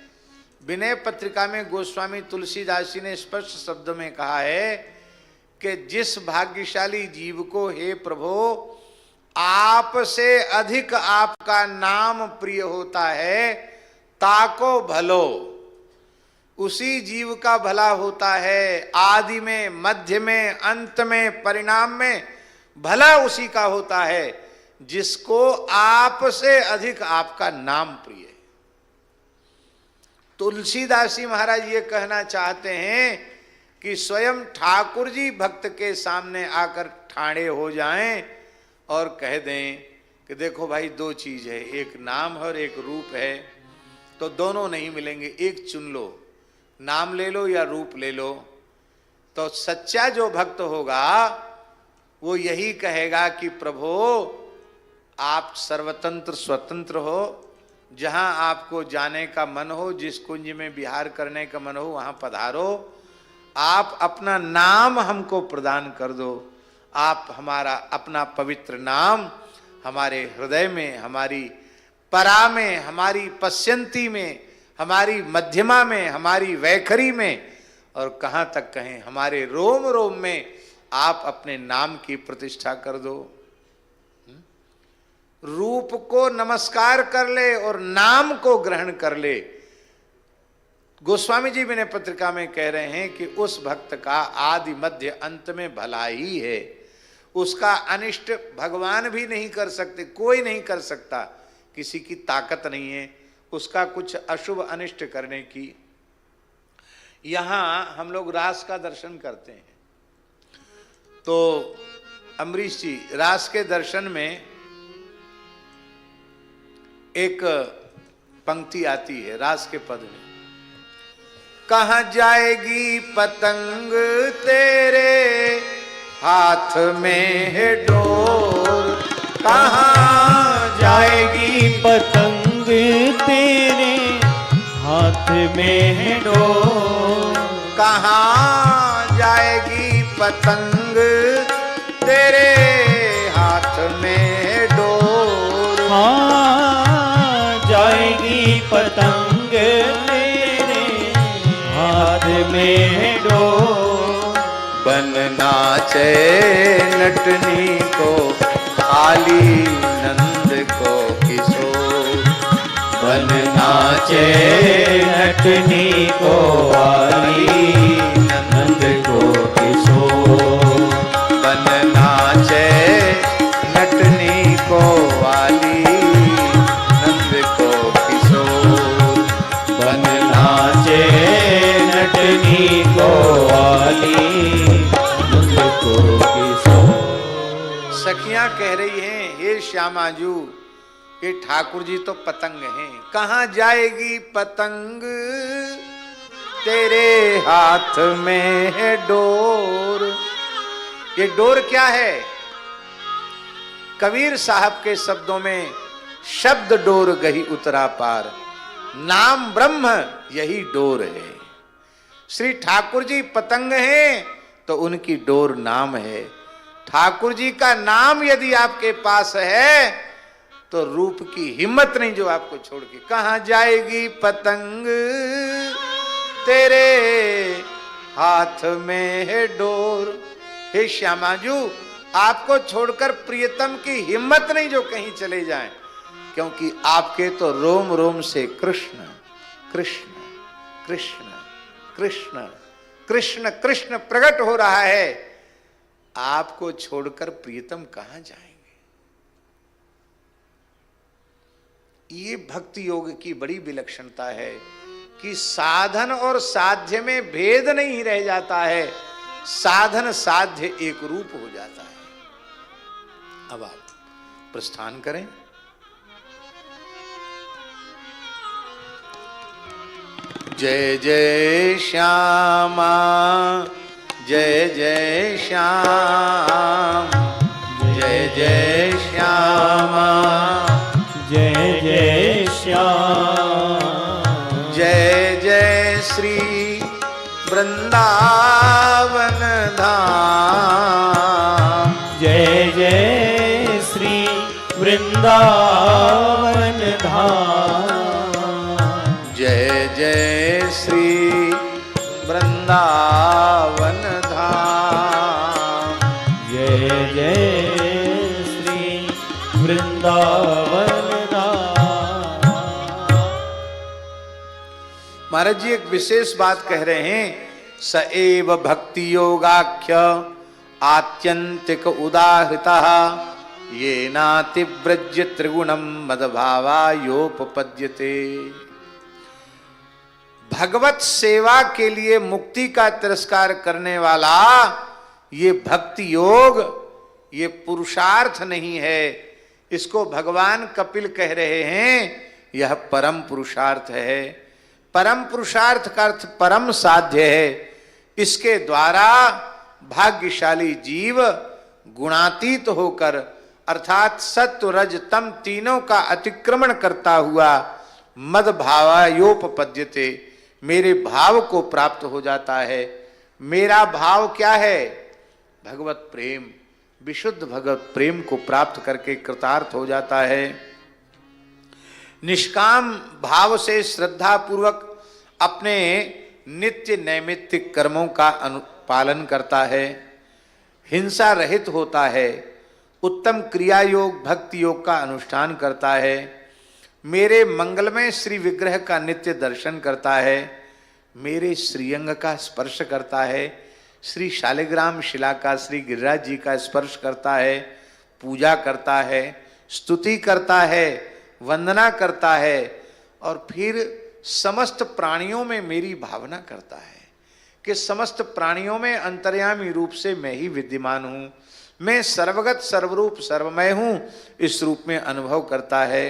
विनय पत्रिका में गोस्वामी तुलसीदास जी ने स्पष्ट शब्दों में कहा है कि जिस भाग्यशाली जीव को हे प्रभु आप से अधिक आपका नाम प्रिय होता है, ताको भलो, उसी जीव का भला होता है। आदि में, मध्य में, अंत में, परिणाम में भला उसी का होता है जिसको आप से अधिक आपका नाम प्रिय है। तुलसीदास जी महाराज ये कहना चाहते हैं कि स्वयं ठाकुर जी भक्त के सामने आकर ठाड़े हो जाएं और कह दें कि देखो भाई दो चीज है, एक नाम है और एक रूप है, तो दोनों नहीं मिलेंगे, एक चुन लो, नाम ले लो या रूप ले लो। तो सच्चा जो भक्त होगा वो यही कहेगा कि प्रभु आप सर्वतंत्र स्वतंत्र हो, जहां आपको जाने का मन हो, जिस कुंज में विहार करने का मन हो वहां पधारो, आप अपना नाम हमको प्रदान कर दो। आप हमारा अपना पवित्र नाम हमारे हृदय में, हमारी परा में, हमारी पश्यंती में, हमारी मध्यमा में, हमारी वैखरी में, और कहाँ तक कहें हमारे रोम रोम में आप अपने नाम की प्रतिष्ठा कर दो। रूप को नमस्कार कर ले और नाम को ग्रहण कर ले। गोस्वामी जी विनय पत्रिका में कह रहे हैं कि उस भक्त का आदि मध्य अंत में भला ही है, उसका अनिष्ट भगवान भी नहीं कर सकते, कोई नहीं कर सकता, किसी की ताकत नहीं है उसका कुछ अशुभ अनिष्ट करने की। यहाँ हम लोग रास का दर्शन करते हैं, तो अम्बरीश जी रास के दर्शन में एक पंक्ति आती है रास के पद में, कहाँ जाएगी पतंग तेरे हाथ में है डोर,
कहाँ जाएगी पतंग तेरे हाथ में है डोर,
कहाँ जाएगी पतंग तेरे हाथ में है डोर,
हाँ जाएगी पतंग तेरे हाथ में है डोर,
बनना चे नटनी को आली नंद को किशोर,
बनना चे नटनी को आली नंद को किशोर,
बनना चे नटनी को आली नंद को किशोर,
बनना चे नटनी को आली नंद को किशोर।
सखियां कह रही हैं, हे श्यामाजू ये ठाकुर जी तो पतंग हैं, कहाँ जाएगी पतंग तेरे हाथ में है डोर। ये डोर क्या है? कबीर साहब के शब्दों में शब्द डोर गही उतरा पार, नाम ब्रह्म यही डोर है। श्री ठाकुर जी पतंग हैं तो उनकी डोर नाम है। ठाकुर जी का नाम यदि आपके पास है तो रूप की हिम्मत नहीं जो आपको छोड़ के, कहां जाएगी पतंग तेरे हाथ में है डोर। हे श्यामाजू आपको छोड़कर प्रियतम की हिम्मत नहीं जो कहीं चले जाएं, क्योंकि आपके तो रोम रोम से कृष्ण कृष्ण कृष्ण कृष्ण कृष्ण कृष्ण प्रकट हो रहा है। आपको छोड़कर प्रियतम कहां जाएंगे? ये भक्ति योग की बड़ी विलक्षणता है कि साधन और साध्य में भेद नहीं रह जाता है, साधन साध्य एक रूप हो जाता है। अब आप प्रस्थान करें। जय जय श्यामा जय जय श्याम, जय जय श्यामा
जय जय श्याम,
जय जय श्री वृंदावन धाम,
जय जय श्री वृंदावन धाम,
जय जय श्री वृंदावन धाम,
जय जय श्री वृंदावन धाम।
महाराज जी एक विशेष बात कह रहे हैं, स एव भक्ति योगाख्य आत्यंतिक उदाहृतः ये नातिव्रज्य त्रिगुणम मदभावायोपपद्यते। भगवत सेवा के लिए मुक्ति का तिरस्कार करने वाला ये भक्ति योग, ये पुरुषार्थ नहीं है। इसको भगवान कपिल कह रहे हैं यह परम पुरुषार्थ है। परम पुरुषार्थ का अर्थ परम साध्य है। इसके द्वारा भाग्यशाली जीव गुणातीत होकर अर्थात सत्व रज तम तीनों का अतिक्रमण करता हुआ मद भावायोपपद्यते, मेरे भाव को प्राप्त हो जाता है। मेरा भाव क्या है? भगवत प्रेम, विशुद्ध भगवत प्रेम को प्राप्त करके कृतार्थ हो जाता है। निष्काम भाव से श्रद्धा पूर्वक अपने नित्य नैमित्तिक कर्मों का पालन करता है, हिंसा रहित होता है, उत्तम क्रिया योग भक्ति योग का अनुष्ठान करता है, मेरे मंगलमय श्री विग्रह का नित्य दर्शन करता है, मेरे श्रीअंग का स्पर्श करता है, श्री शालिग्राम शिला का श्री गिरिराज जी का स्पर्श करता है, पूजा करता है, स्तुति करता है, वंदना करता है और फिर समस्त प्राणियों में मेरी भावना करता है। कि समस्त प्राणियों में अंतर्यामी रूप से मैं ही विद्यमान हूं, मैं सर्वगत सर्वरूप सर्वमय हूं, इस रूप में अनुभव करता है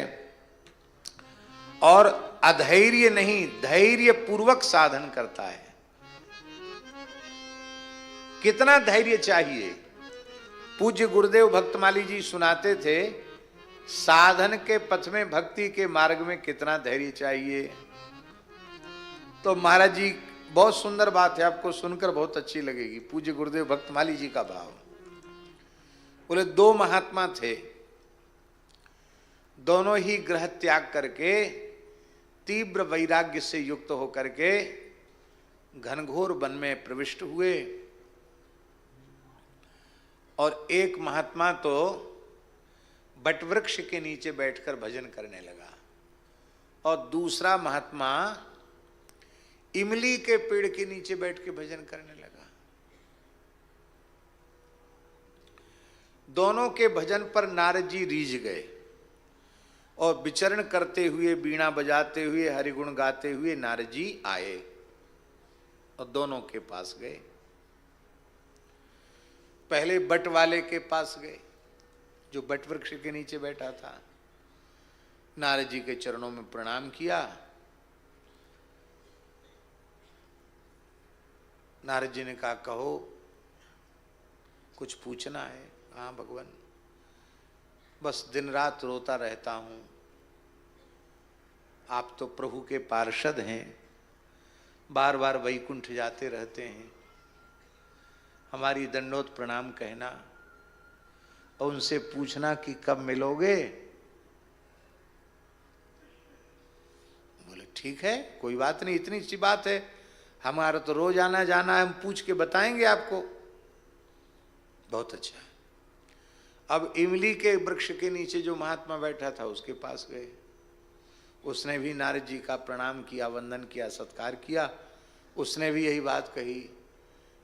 और अधैर्य नहीं धैर्य पूर्वक साधन करता है। कितना धैर्य चाहिए? पूज्य गुरुदेव भक्तमाली जी सुनाते थे, साधन के पथ में भक्ति के मार्ग में कितना धैर्य चाहिए। तो महाराज जी बहुत सुंदर बात है, आपको सुनकर बहुत अच्छी लगेगी। पूज्य गुरुदेव भक्तमाली जी का भाव, बोले दो महात्मा थे, दोनों ही ग्रह त्याग करके तीव्र वैराग्य से युक्त होकर के घनघोर वन में प्रविष्ट हुए। और एक महात्मा तो बटवृक्ष के नीचे बैठकर भजन करने लगा और दूसरा महात्मा इमली के पेड़ के नीचे बैठ के भजन करने लगा। दोनों के भजन पर नारद जी रीझ गए और विचरण करते हुए, बीणा बजाते हुए, हरिगुण गाते हुए नारद जी आए और दोनों के पास गए। पहले बट वाले के पास गए जो बट वृक्ष के नीचे बैठा था। नारद जी के चरणों में प्रणाम किया। नारद जी ने कहा, कहो कुछ पूछना है? हाँ भगवान, बस दिन रात रोता रहता हूं, आप तो प्रभु के पार्षद हैं, बार बार वैकुंठ जाते रहते हैं, हमारी दंडोत प्रणाम कहना और उनसे पूछना कि कब मिलोगे। बोले ठीक है, कोई बात नहीं, इतनी सी बात है, हमारा तो रोज आना जाना है, हम पूछ के बताएंगे आपको। बहुत अच्छा। अब इमली के वृक्ष के नीचे जो महात्मा बैठा था उसके पास गए। उसने भी नारद जी का प्रणाम किया, वंदन किया, सत्कार किया। उसने भी यही बात कही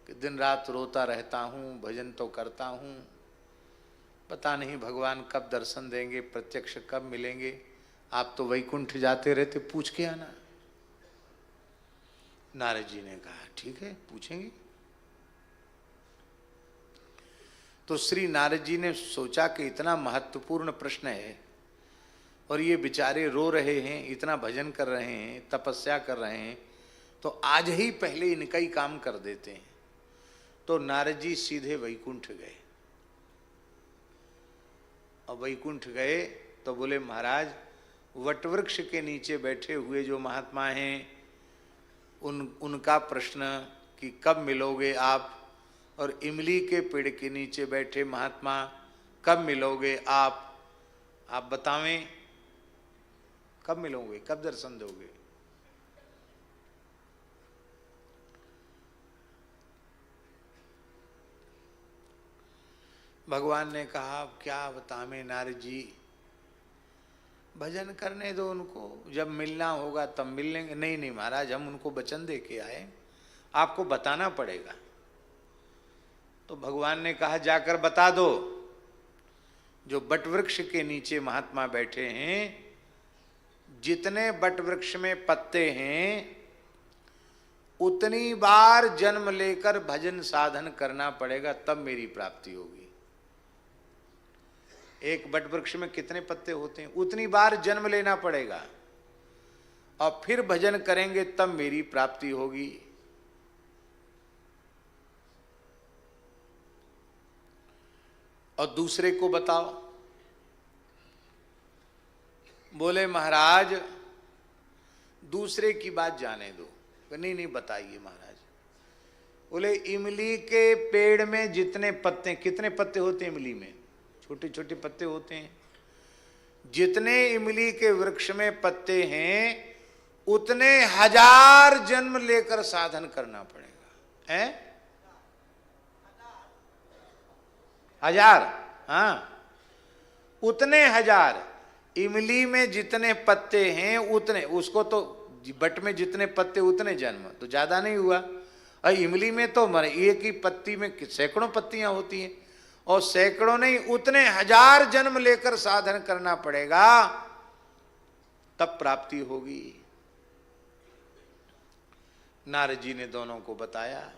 कि दिन रात रोता रहता हूँ, भजन तो करता हूँ, पता नहीं भगवान कब दर्शन देंगे, प्रत्यक्ष कब मिलेंगे, आप तो वैकुंठ जाते रहते, पूछ के आना। नारद जी ने कहा ठीक है, पूछेंगे। तो श्री नारद जी ने सोचा कि इतना महत्वपूर्ण प्रश्न है और ये बेचारे रो रहे हैं, इतना भजन कर रहे हैं, तपस्या कर रहे हैं, तो आज ही पहले इनका ही काम कर देते हैं। तो नारद जी सीधे वैकुंठ गए और वैकुंठ गए तो बोले, महाराज वटवृक्ष के नीचे बैठे हुए जो महात्मा हैं उनका प्रश्न कि कब मिलोगे आप, और इमली के पेड़ के नीचे बैठे महात्मा कब मिलोगे आप बतावें, कब मिलोगे, कब दर्शन दोगे। भगवान ने कहा क्या बतावें नारद जी, भजन करने दो उनको, जब मिलना होगा तब मिल लेंगे। नहीं नहीं महाराज, हम उनको वचन दे के आए, आपको बताना पड़ेगा। तो भगवान ने कहा जाकर बता दो, जो बटवृक्ष के नीचे महात्मा बैठे हैं, जितने बटवृक्ष में पत्ते हैं उतनी बार जन्म लेकर भजन साधन करना पड़ेगा, तब मेरी प्राप्ति होगी। एक बटवृक्ष में कितने पत्ते होते हैं, उतनी बार जन्म लेना पड़ेगा और फिर भजन करेंगे तब मेरी प्राप्ति होगी। और दूसरे को बताओ। बोले महाराज दूसरे की बात जाने दो। नहीं नहीं बताइए महाराज। बोले इमली के पेड़ में जितने पत्ते, कितने पत्ते होते हैं इमली में, छोटे छोटे पत्ते होते हैं, जितने इमली के वृक्ष में पत्ते हैं उतने 1000 जन्म लेकर साधन करना पड़ेगा। हैं 1000? हाँ, उतने 1000। इमली में जितने पत्ते हैं उतने, उसको तो बट में जितने पत्ते उतने जन्म, तो ज्यादा नहीं हुआ। और इमली में तो एक ही पत्ती में सैकड़ों पत्तियां होती हैं, और सैकड़ों नहीं उतने 1000 जन्म लेकर साधन करना पड़ेगा, तब प्राप्ति होगी। नारद जी ने दोनों को बताया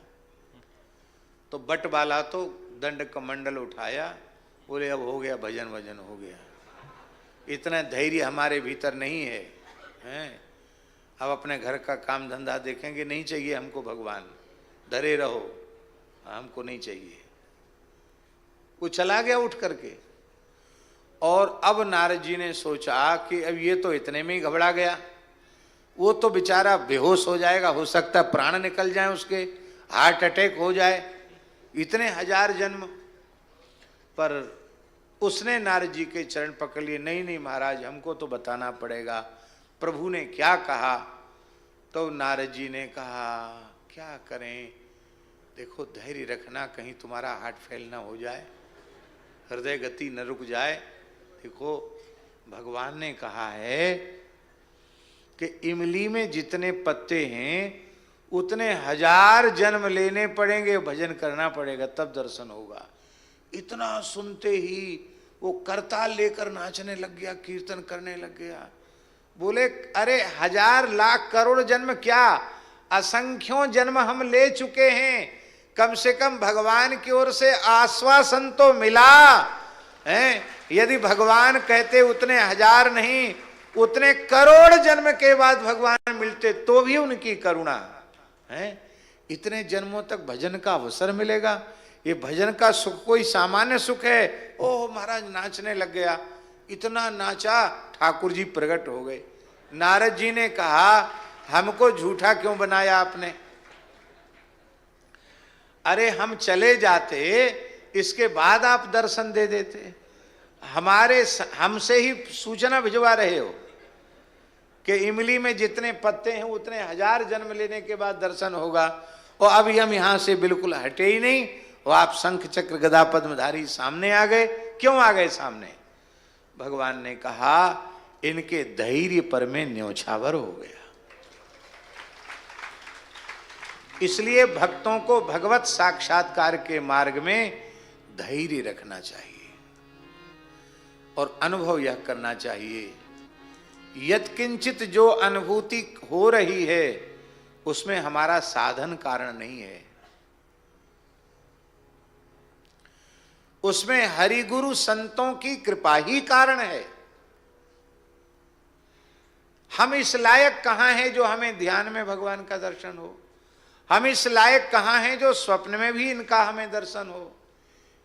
तो बट वाला तो दंड कमंडल उठाया, बोले अब हो गया, भजन वजन हो गया। इतना धैर्य हमारे भीतर नहीं है, हैं? अब अपने घर का काम धंधा देखेंगे, नहीं चाहिए हमको भगवान, डरे रहो, हमको नहीं चाहिए। वो चला गया उठ करके। और अब नारद जी ने सोचा कि अब ये तो इतने में ही घबरा गया, वो तो बेचारा बेहोश हो जाएगा, हो सकता है प्राण निकल जाए उसके, हार्ट अटैक हो जाए, इतने हजार जन्म। पर उसने नारद जी के चरण पकड़ लिए, नहीं नहीं महाराज, हमको तो बताना पड़ेगा, प्रभु ने क्या कहा। तो नारद जी ने कहा क्या करें, देखो धैर्य रखना, कहीं तुम्हारा हार्ट फेल ना हो जाए, हृदय गति न रुक जाए। देखो भगवान ने कहा है कि इमली में जितने पत्ते हैं उतने हजार जन्म लेने पड़ेंगे, भजन करना पड़ेगा, तब दर्शन होगा। इतना सुनते ही वो करताल लेकर नाचने लग गया, कीर्तन करने लग गया। बोले अरे हजार लाख करोड़ जन्म क्या, असंख्यों जन्म हम ले चुके हैं, कम से कम भगवान की ओर से आश्वासन तो मिला है। यदि भगवान कहते उतने हजार नहीं, उतने करोड़ जन्म के बाद भगवान मिलते तो भी उनकी करुणा है। इतने जन्मों तक भजन का अवसर मिलेगा, ये भजन का सुख कोई सामान्य सुख है। ओह महाराज नाचने लग गया, इतना नाचा, ठाकुर जी प्रकट हो गए। नारद जी ने कहा हमको झूठा क्यों बनाया आपने, अरे हम चले जाते, इसके बाद आप दर्शन दे देते। हमसे ही सूचना भिजवा रहे हो कि इमली में जितने पत्ते हैं उतने हजार जन्म लेने के बाद दर्शन होगा, और अभी हम यहां से बिल्कुल हटे ही नहीं, और आप शंख चक्र गदा पद्मधारी सामने आ गए। क्यों आ गए सामने? भगवान ने कहा इनके धैर्य पर में न्योछावर हो गया। इसलिए भक्तों को भगवत साक्षात्कार के मार्ग में धैर्य रखना चाहिए और अनुभव यह करना चाहिए, यत्किंचित जो अनुभूति हो रही है उसमें हमारा साधन कारण नहीं है, उसमें हरिगुरु संतों की कृपा ही कारण है। हम इस लायक कहां हैं जो हमें ध्यान में भगवान का दर्शन हो, हम इस लायक कहां हैं जो स्वप्न में भी इनका हमें दर्शन हो।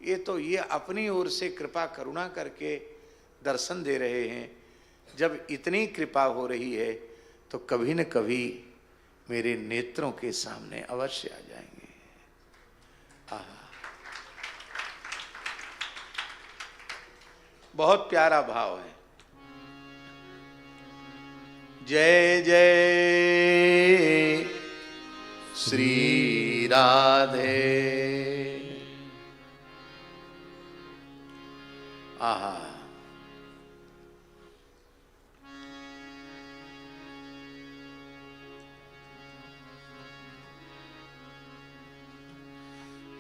ये अपनी ओर से कृपा करुणा करके दर्शन दे रहे हैं। जब इतनी कृपा हो रही है तो कभी न कभी मेरे नेत्रों के सामने अवश्य आ जाएंगे। बहुत प्यारा भाव है। जय जय श्री राधे। आहा,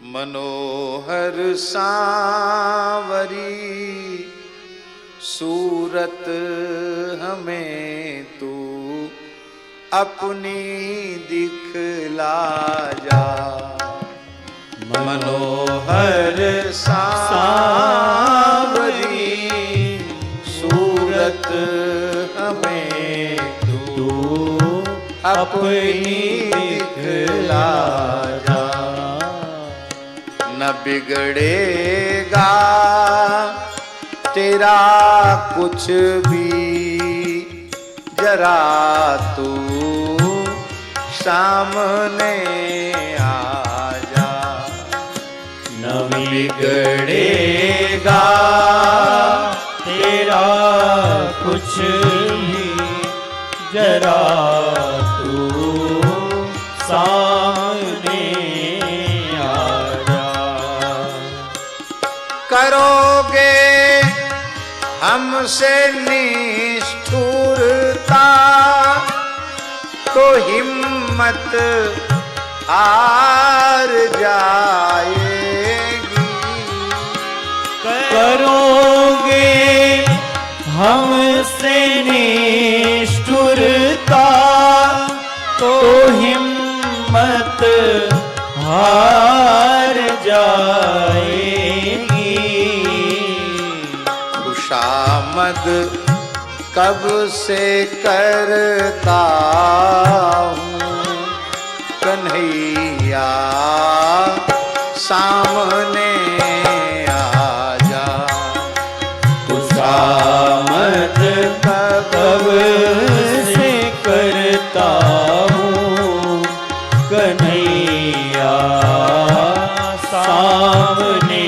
मनोहर सांवरी सूरत हमें तू अपनी दिखला जा। मनोहर सांवरी सूरत हमें तू अपनी दिखला जा। न बिगड़ेगा तेरा कुछ भी, जरा तू सामने आ जा। न बिगड़ेगा
तेरा कुछ भी, जरा तू सामने आ जा।
करोगे हमसे निष्ठुरता तो हिम्मत हार जाएगी।
करोगे हमसे निष्ठुरता तो हिम्मत
कब से करता हूँ कन्हैया सामने आजा।
खुशामद कब से करता हूँ कन्हैया सामने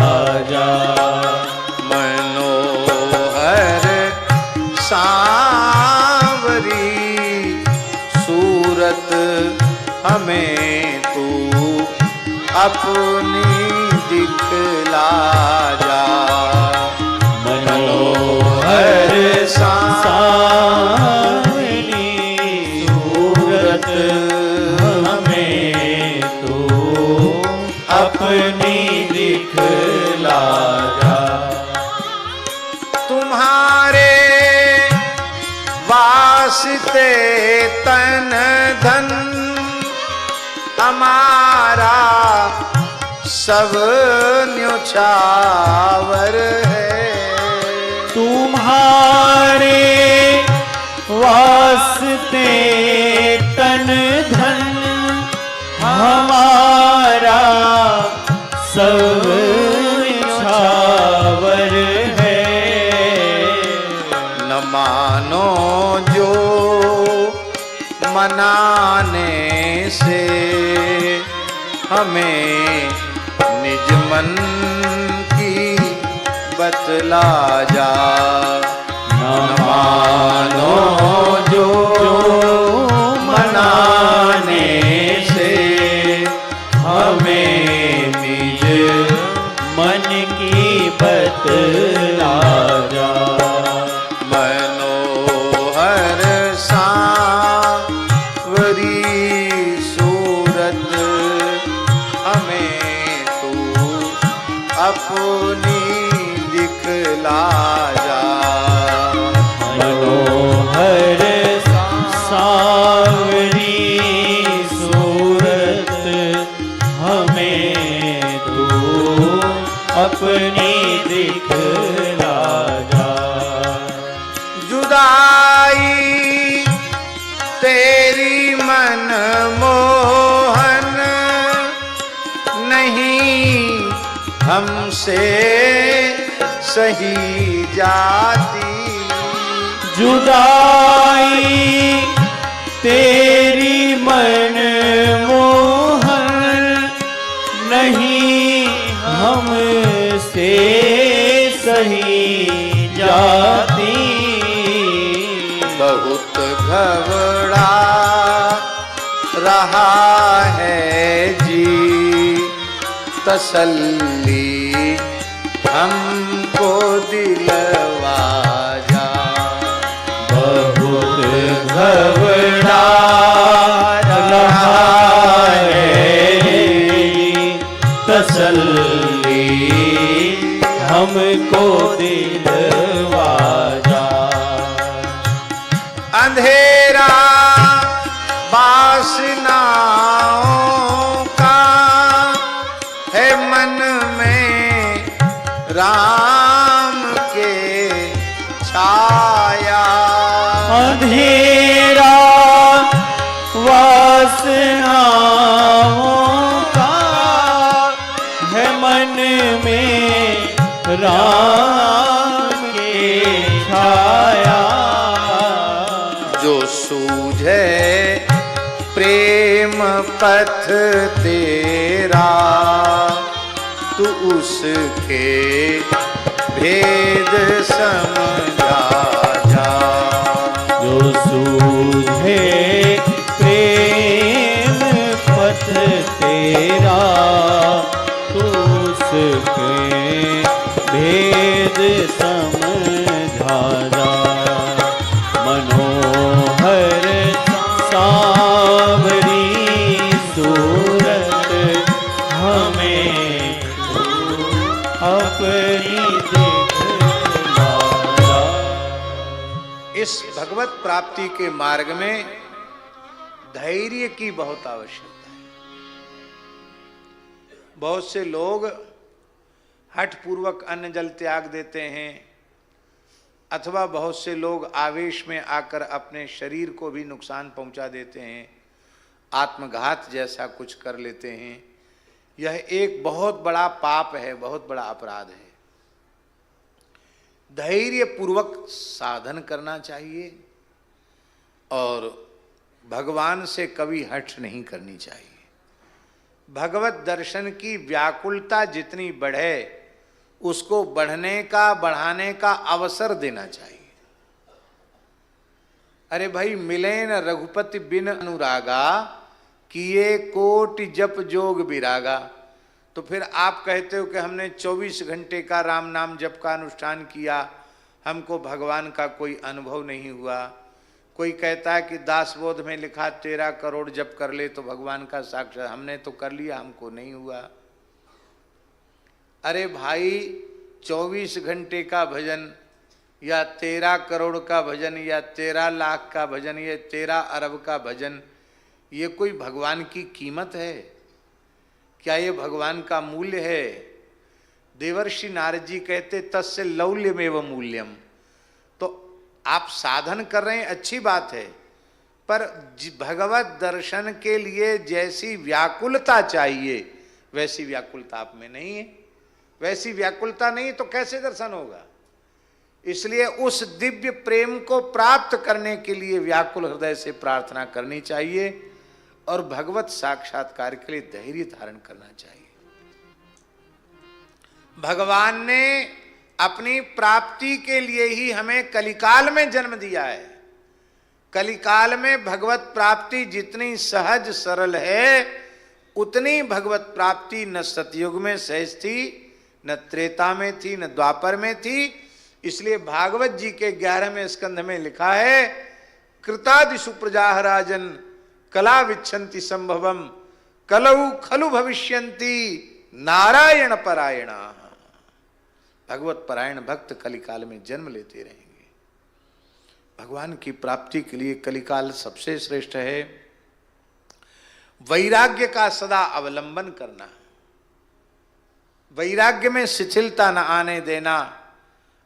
आजा।
मनोहर सांवरी सूरत हमें तू अपनी दिखला जा।
मनोहर सांवरी सूरत हमें तू अपनी दिखला जा।
तुम्हारे वास्ते तन धन हमारा सब न्योछावर है।
तुम्हारे वास्ते तन धन हमारा सब न्योछावर है।
न मानो जो मनाने से हमें निज मन की बतला जा। न मानो जो मनाने से
हमें निज मन की बतला जा।
मनोहर सांवरी सूरत हमें तू अपनी दिखला जा।
मनोहर सांवरी सूरत हमें तू अपनी दिखला जा।
जुदाई तेरी मन मोहन नहीं हमसे सही जाती।
जुदाई तेरी मन मोहन नहीं हमसे सही जाती।
बहुत घबरा रहा है जी तसल्ली हमको दिलवा जा।
बहुत घबरा रहा है तसल्ली हमको दिलवा जा।
अंधेरा वासनाओं का है मन में राम के छाया।
अंधेरा वासनाओं का है मन में राम के छाया।
जो सूझे प्रेम पथ तेरा तू उसके भेद समझा जा।
जो सूझे प्रेम पथ तेरा तू उसके भेद समझा जा। मनोहर सांवरी सूरत हमें तू अपनी दिखला जा।
इस भगवत प्राप्ति के मार्ग में धैर्य की बहुत आवश्यकता है। बहुत से लोग हठ पूर्वक अन्न जल त्याग देते हैं, अथवा बहुत से लोग आवेश में आकर अपने शरीर को भी नुकसान पहुंचा देते हैं, आत्मघात जैसा कुछ कर लेते हैं। यह एक बहुत बड़ा पाप है, बहुत बड़ा अपराध है। धैर्य पूर्वक साधन करना चाहिए और भगवान से कभी हठ नहीं करनी चाहिए। भगवत दर्शन की व्याकुलता जितनी बढ़े उसको बढ़ने का, बढ़ाने का अवसर देना चाहिए। अरे भाई, मिले न रघुपति बिन अनुरागा, किए कोटि जप जोग विरागा। तो फिर आप कहते हो कि हमने 24 घंटे का राम नाम जप का अनुष्ठान किया, हमको भगवान का कोई अनुभव नहीं हुआ। कोई कहता है कि दासबोध में लिखा 13 करोड़ जप कर ले तो भगवान का साक्षात, हमने तो कर लिया, हमको नहीं हुआ। अरे भाई, 24 घंटे का भजन या 13 करोड़ का भजन या 13 लाख का भजन या 13 अरब का भजन, ये कोई भगवान की कीमत है क्या? ये भगवान का मूल्य है? देवर्षि नारद जी कहते तस्य लौल्यमेव मूल्यम। तो आप साधन कर रहे हैं, अच्छी बात है, पर भगवत दर्शन के लिए जैसी व्याकुलता चाहिए वैसी व्याकुलता आप में नहीं है। वैसी व्याकुलता नहीं तो कैसे दर्शन होगा? इसलिए उस दिव्य प्रेम को प्राप्त करने के लिए व्याकुल हृदय से प्रार्थना करनी चाहिए और भगवत साक्षात्कार के लिए धैर्य धारण करना चाहिए। भगवान ने अपनी प्राप्ति के लिए ही हमें कलिकाल में जन्म दिया है। कलिकाल में भगवत प्राप्ति जितनी सहज सरल है उतनी भगवत प्राप्ति न सतयुग में सहज थी, न त्रेता में थी, न द्वापर में थी। इसलिए भागवत जी के 11वें स्कंध में लिखा है, कृतादिषु प्रजाः राजन कला विच्छन्ति संभवम कलौ खलु भविष्यन्ति नारायण परायणा। भगवत परायण भक्त कलिकाल में जन्म लेते रहेंगे। भगवान की प्राप्ति के लिए कलिकाल सबसे श्रेष्ठ है। वैराग्य का सदा अवलंबन करना, वैराग्य में शिथिलता न आने देना।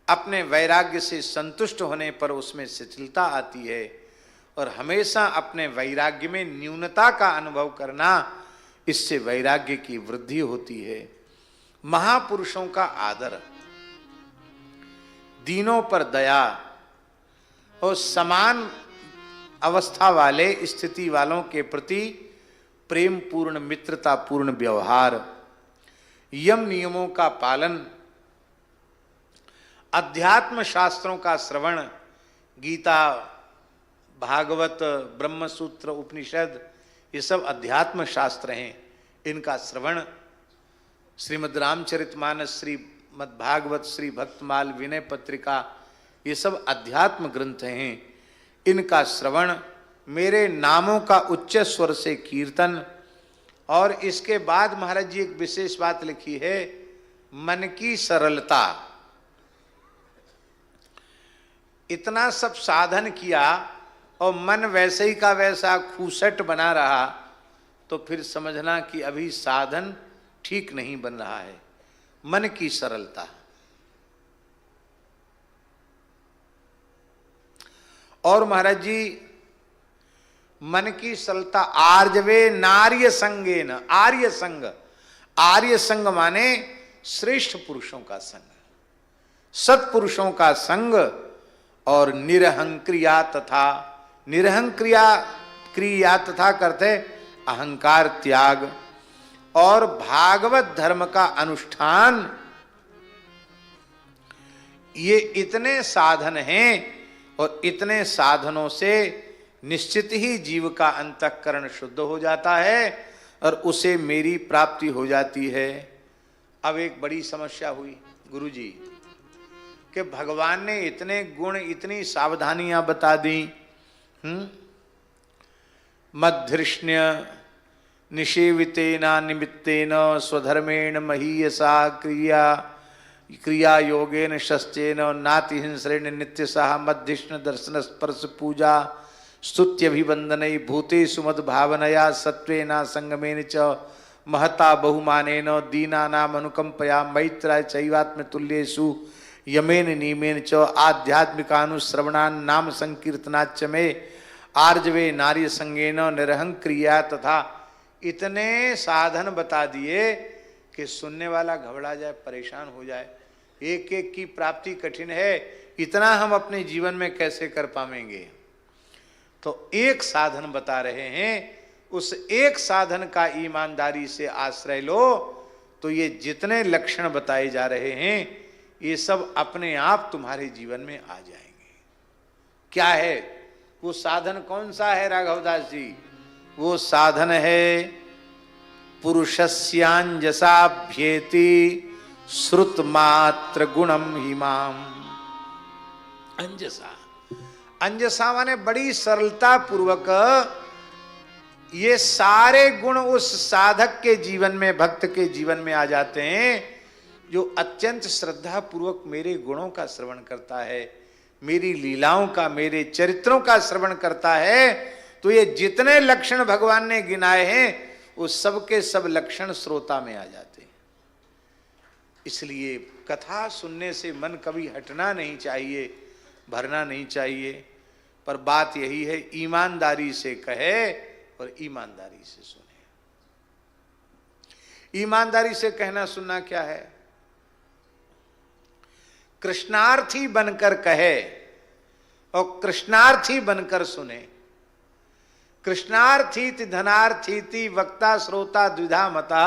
अपने वैराग्य से संतुष्ट होने पर उसमें शिथिलता आती है और हमेशा अपने वैराग्य में न्यूनता का अनुभव करना, इससे वैराग्य की वृद्धि होती है। महापुरुषों का आदर, दीनों पर दया और समान अवस्था वाले स्थिति वालों के प्रति प्रेम पूर्ण, मित्रता पूर्ण व्यवहार, यम नियमों का पालन, अध्यात्म शास्त्रों का श्रवण, गीता, भागवत, ब्रह्मसूत्र, उपनिषद, ये सब अध्यात्म शास्त्र हैं। इनका श्रवण, श्रीमद् रामचरितमानस, श्रीमद् भागवत, श्री भक्तमाल, विनय पत्रिका, ये सब अध्यात्म ग्रंथ हैं। इनका श्रवण, मेरे नामों का उच्च स्वर से कीर्तन, और इसके बाद महाराज जी एक विशेष बात लिखी है, मन की सरलता। इतना सब साधन किया और मन वैसे ही का वैसा खूसट बना रहा तो फिर समझना कि अभी साधन ठीक नहीं बन रहा है। मन की सरलता। और महाराज जी मन की सरलता आर्जवे नार्य संगे न, आर्य संग, आर्य संग माने श्रेष्ठ पुरुषों का संग, सत्पुरुषों का संग, और निरहंक्रिया तथा, निरहंक्रिया क्रिया तथा करते अहंकार त्याग, और भागवत धर्म का अनुष्ठान। ये इतने साधन हैं और इतने साधनों से निश्चित ही जीव का अंतःकरण शुद्ध हो जाता है और उसे मेरी प्राप्ति हो जाती है। अब एक बड़ी समस्या हुई गुरुजी कि भगवान ने इतने गुण, इतनी सावधानियां बता दी। मद्धृष्ण्य निषेवितेना निमित्तेन स्वधर्मेण महीयसा क्रिया क्रिया योगेन शस्त्रेण नाति हिंसरेण नित्यसः मद्धृष्ण दर्शन स्पर्श पूजा स्तुत्यभिवंदनै भूतेषु मद्भावनया सत्त्वेन संगमेन च महता बहुमानेन दीनानाम अनुकंपया मैत्राय चैवात्मतुल्येषु यमेन नीमेन च आध्यात्मिकानुश्रवणान नाम संकीर्तनाच में आर्जवे नारी संगेन निरहं क्रिया तथा इतने साधन बता दिए कि सुनने वाला घबरा जाए, परेशान हो जाए। एक एक की प्राप्ति कठिन है, इतना हम अपने जीवन में कैसे कर पाएंगे। तो एक साधन बता रहे हैं, उस एक साधन का ईमानदारी से आश्रय लो तो ये जितने लक्षण बताए जा रहे हैं ये सब अपने आप तुम्हारे जीवन में आ जाएंगे। क्या है वो साधन? कौन सा है राघवदास जी? वो साधन है पुरुषस्यांजसाभ्येति श्रुत मात्र गुणम हिमाम। अंजसा, अंजसा माने बड़ी सरलता पूर्वक ये सारे गुण उस साधक के जीवन में, भक्त के जीवन में आ जाते हैं जो अत्यंत श्रद्धा पूर्वक मेरे गुणों का श्रवण करता है, मेरी लीलाओं का, मेरे चरित्रों का श्रवण करता है। तो ये जितने लक्षण भगवान ने गिनाए हैं वो सब के सब लक्षण श्रोता में आ जाते हैं। इसलिए कथा सुनने से मन कभी हटना नहीं चाहिए, भरना नहीं चाहिए। पर बात यही है, ईमानदारी से कहे और ईमानदारी से सुने। ईमानदारी से कहना सुनना क्या है? कृष्णार्थी बनकर कहे और कृष्णार्थी बनकर सुने। कृष्णार्थीति धनार्थीति वक्ता श्रोता द्विधा मता,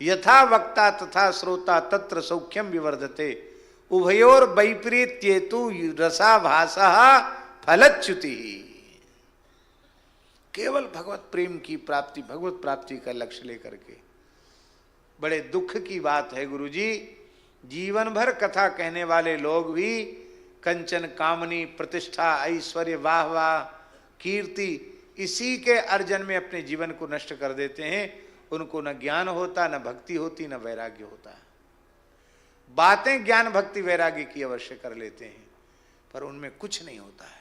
यथा वक्ता तथा श्रोता तत्र सौख्यम विवर्धते, उभयोर वैपरीत्येतु रसाभासः फलच्युति। केवल भगवत प्रेम की प्राप्ति, भगवत प्राप्ति का लक्ष्य लेकर के। बड़े दुख की बात है गुरुजी, जीवन भर कथा कहने वाले लोग भी कंचन कामनी, प्रतिष्ठा, ऐश्वर्य, वाह वाह, कीर्ति, इसी के अर्जन में अपने जीवन को नष्ट कर देते हैं। उनको न ज्ञान होता, न भक्ति होती, न वैराग्य होता। बातें ज्ञान भक्ति वैराग्य की अवश्य कर लेते हैं पर उनमें कुछ नहीं होता है।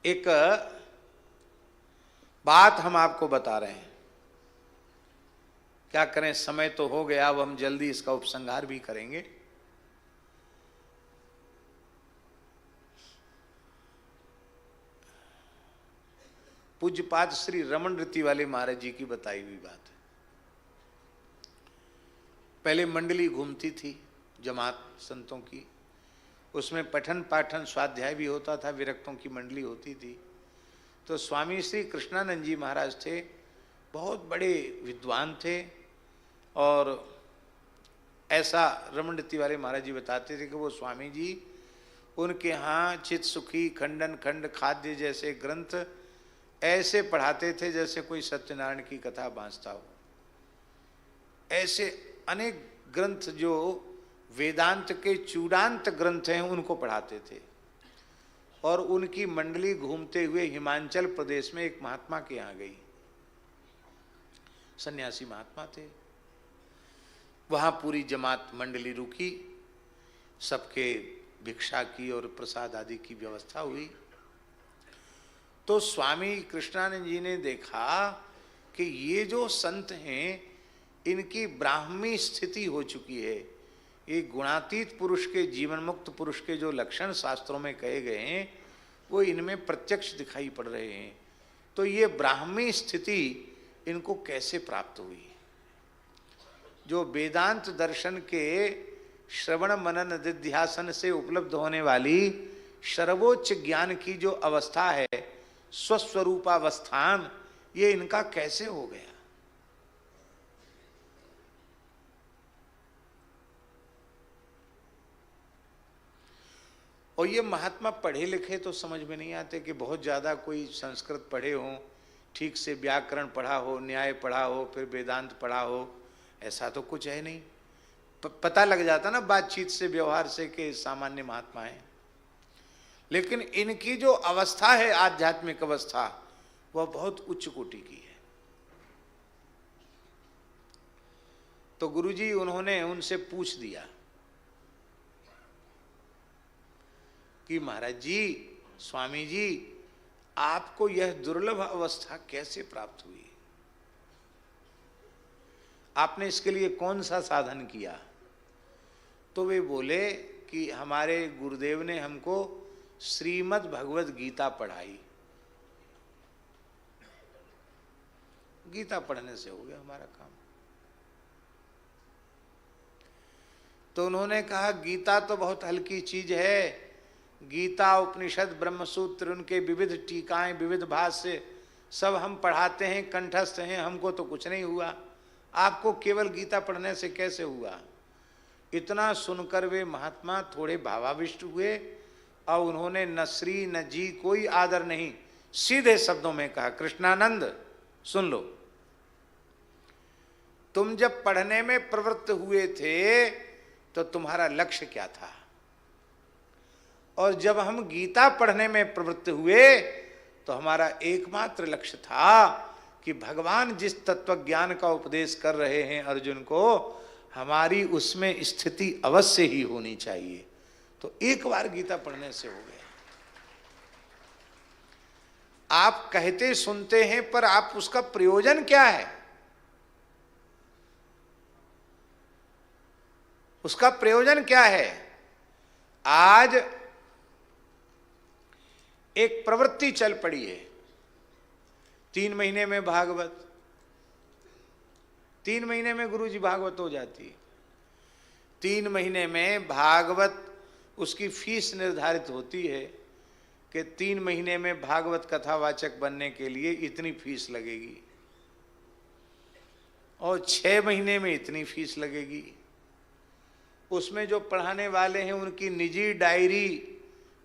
एक बात हम आपको बता रहे हैं, क्या करें, समय तो हो गया, अब हम जल्दी इसका उपसंहार भी करेंगे। पूज्यपाद श्री रमन रीति वाले महाराज जी की बताई हुई बात है। पहले मंडली घूमती थी जमात संतों की, उसमें पठन पाठन स्वाध्याय भी होता था, विरक्तों की मंडली होती थी। तो स्वामी श्री कृष्णानंद जी महाराज थे, बहुत बड़े विद्वान थे। और ऐसा रमन रीति वाले महाराज जी बताते थे कि वो स्वामी जी, उनके यहाँ चित सुखी, खंडन खंड, खाद्य जैसे ग्रंथ ऐसे पढ़ाते थे जैसे कोई सत्यनारायण की कथा बांसता हो। ऐसे अनेक ग्रंथ जो वेदांत के चूड़ांत ग्रंथ हैं उनको पढ़ाते थे। और उनकी मंडली घूमते हुए हिमाचल प्रदेश में एक महात्मा के यहाँ गई, सन्यासी महात्मा थे। वहाँ पूरी जमात मंडली रुकी, सबके भिक्षा की और प्रसाद आदि की व्यवस्था हुई। तो स्वामी कृष्णानंद जी ने देखा कि ये जो संत हैं इनकी ब्राह्मी स्थिति हो चुकी है। ये गुणातीत पुरुष के, जीवन मुक्त पुरुष के जो लक्षण शास्त्रों में कहे गए हैं वो इनमें प्रत्यक्ष दिखाई पड़ रहे हैं। तो ये ब्राह्मी स्थिति इनको कैसे प्राप्त हुई? जो वेदांत दर्शन के श्रवण मनन निधिध्यासन से उपलब्ध होने वाली सर्वोच्च ज्ञान की जो अवस्था है, स्वस्वरूपावस्थान, ये इनका कैसे हो गया? और ये महात्मा पढ़े लिखे तो समझ में नहीं आते कि बहुत ज़्यादा कोई संस्कृत पढ़े हों, ठीक से व्याकरण पढ़ा हो, न्याय पढ़ा हो, फिर वेदांत पढ़ा हो, ऐसा तो कुछ है नहीं। पता लग जाता ना बातचीत से, व्यवहार से कि सामान्य महात्मा है। लेकिन इनकी जो अवस्था है, आध्यात्मिक अवस्था, वह बहुत उच्च कोटि की है। तो गुरुजी उन्होंने उनसे पूछ दिया कि महाराज जी, स्वामी जी, आपको यह दुर्लभ अवस्था कैसे प्राप्त हुई? आपने इसके लिए कौन सा साधन किया? तो वे बोले कि हमारे गुरुदेव ने हमको श्रीमद् भगवद गीता पढ़ाई, गीता पढ़ने से हो गया हमारा काम। तो उन्होंने कहा गीता तो बहुत हल्की चीज है, गीता उपनिषद ब्रह्मसूत्र उनके विविध टीकाएं विविध भाष्य सब हम पढ़ाते हैं, कंठस्थ हैं, हमको तो कुछ नहीं हुआ, आपको केवल गीता पढ़ने से कैसे हुआ? इतना सुनकर वे महात्मा थोड़े भावाविष्ट हुए और उन्होंने न श्री न जी कोई आदर नहीं, सीधे शब्दों में कहा कृष्णानंद सुन लो, तुम जब पढ़ने में प्रवृत्त हुए थे तो तुम्हारा लक्ष्य क्या था? और जब हम गीता पढ़ने में प्रवृत्त हुए तो हमारा एकमात्र लक्ष्य था कि भगवान जिस तत्व ज्ञान का उपदेश कर रहे हैं अर्जुन को, हमारी उसमें स्थिति अवश्य ही होनी चाहिए। तो एक बार गीता पढ़ने से हो गया। आप कहते सुनते हैं पर आप उसका प्रयोजन क्या है? उसका प्रयोजन क्या है? आज एक प्रवृत्ति चल पड़ी है, 3 महीने में भागवत, 3 महीने में गुरुजी भागवत हो जाती है, 3 महीने में भागवत उसकी फीस निर्धारित होती है कि 3 महीने में भागवत कथावाचक बनने के लिए इतनी फीस लगेगी और 6 महीने में इतनी फीस लगेगी। उसमें जो पढ़ाने वाले हैं उनकी निजी डायरी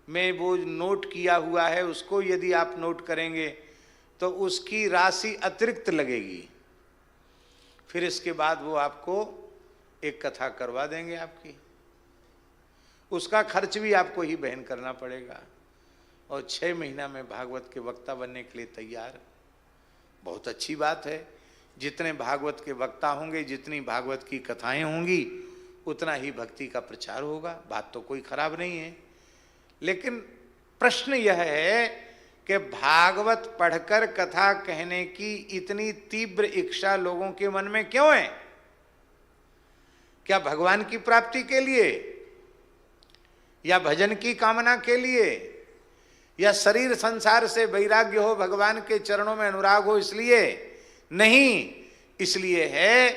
में वो नोट किया हुआ है, उसको यदि आप नोट करेंगे तो उसकी राशि अतिरिक्त लगेगी। फिर इसके बाद वो आपको एक कथा करवा देंगे आपकी, उसका खर्च भी आपको ही वहन करना पड़ेगा। और 6 महीना में भागवत के वक्ता बनने के लिए तैयार, बहुत अच्छी बात है। जितने भागवत के वक्ता होंगे, जितनी भागवत की कथाएं होंगी, उतना ही भक्ति का प्रचार होगा, बात तो कोई खराब नहीं है। लेकिन प्रश्न यह है कि भागवत पढ़कर कथा कहने की इतनी तीव्र इच्छा लोगों के मन में क्यों है? क्या भगवान की प्राप्ति के लिए, या भजन की कामना के लिए, या शरीर संसार से वैराग्य हो, भगवान के चरणों में अनुराग हो इसलिए? नहीं, इसलिए है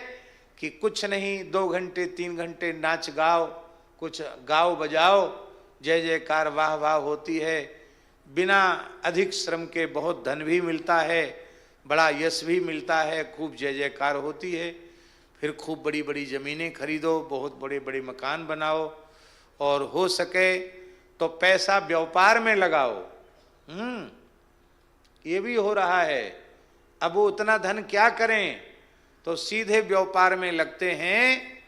कि कुछ नहीं 2 घंटे 3 घंटे नाच गाओ, कुछ गाओ बजाओ, जय जयकार वाह वाह होती है, बिना अधिक श्रम के बहुत धन भी मिलता है, बड़ा यश भी मिलता है, खूब जय जयकार होती है। फिर खूब बड़ी बड़ी ज़मीनें खरीदो, बहुत बड़े बड़े मकान बनाओ, और हो सके तो पैसा व्यापार में लगाओ। ये भी हो रहा है। अब वो उतना धन क्या करें, तो सीधे व्यापार में लगते हैं।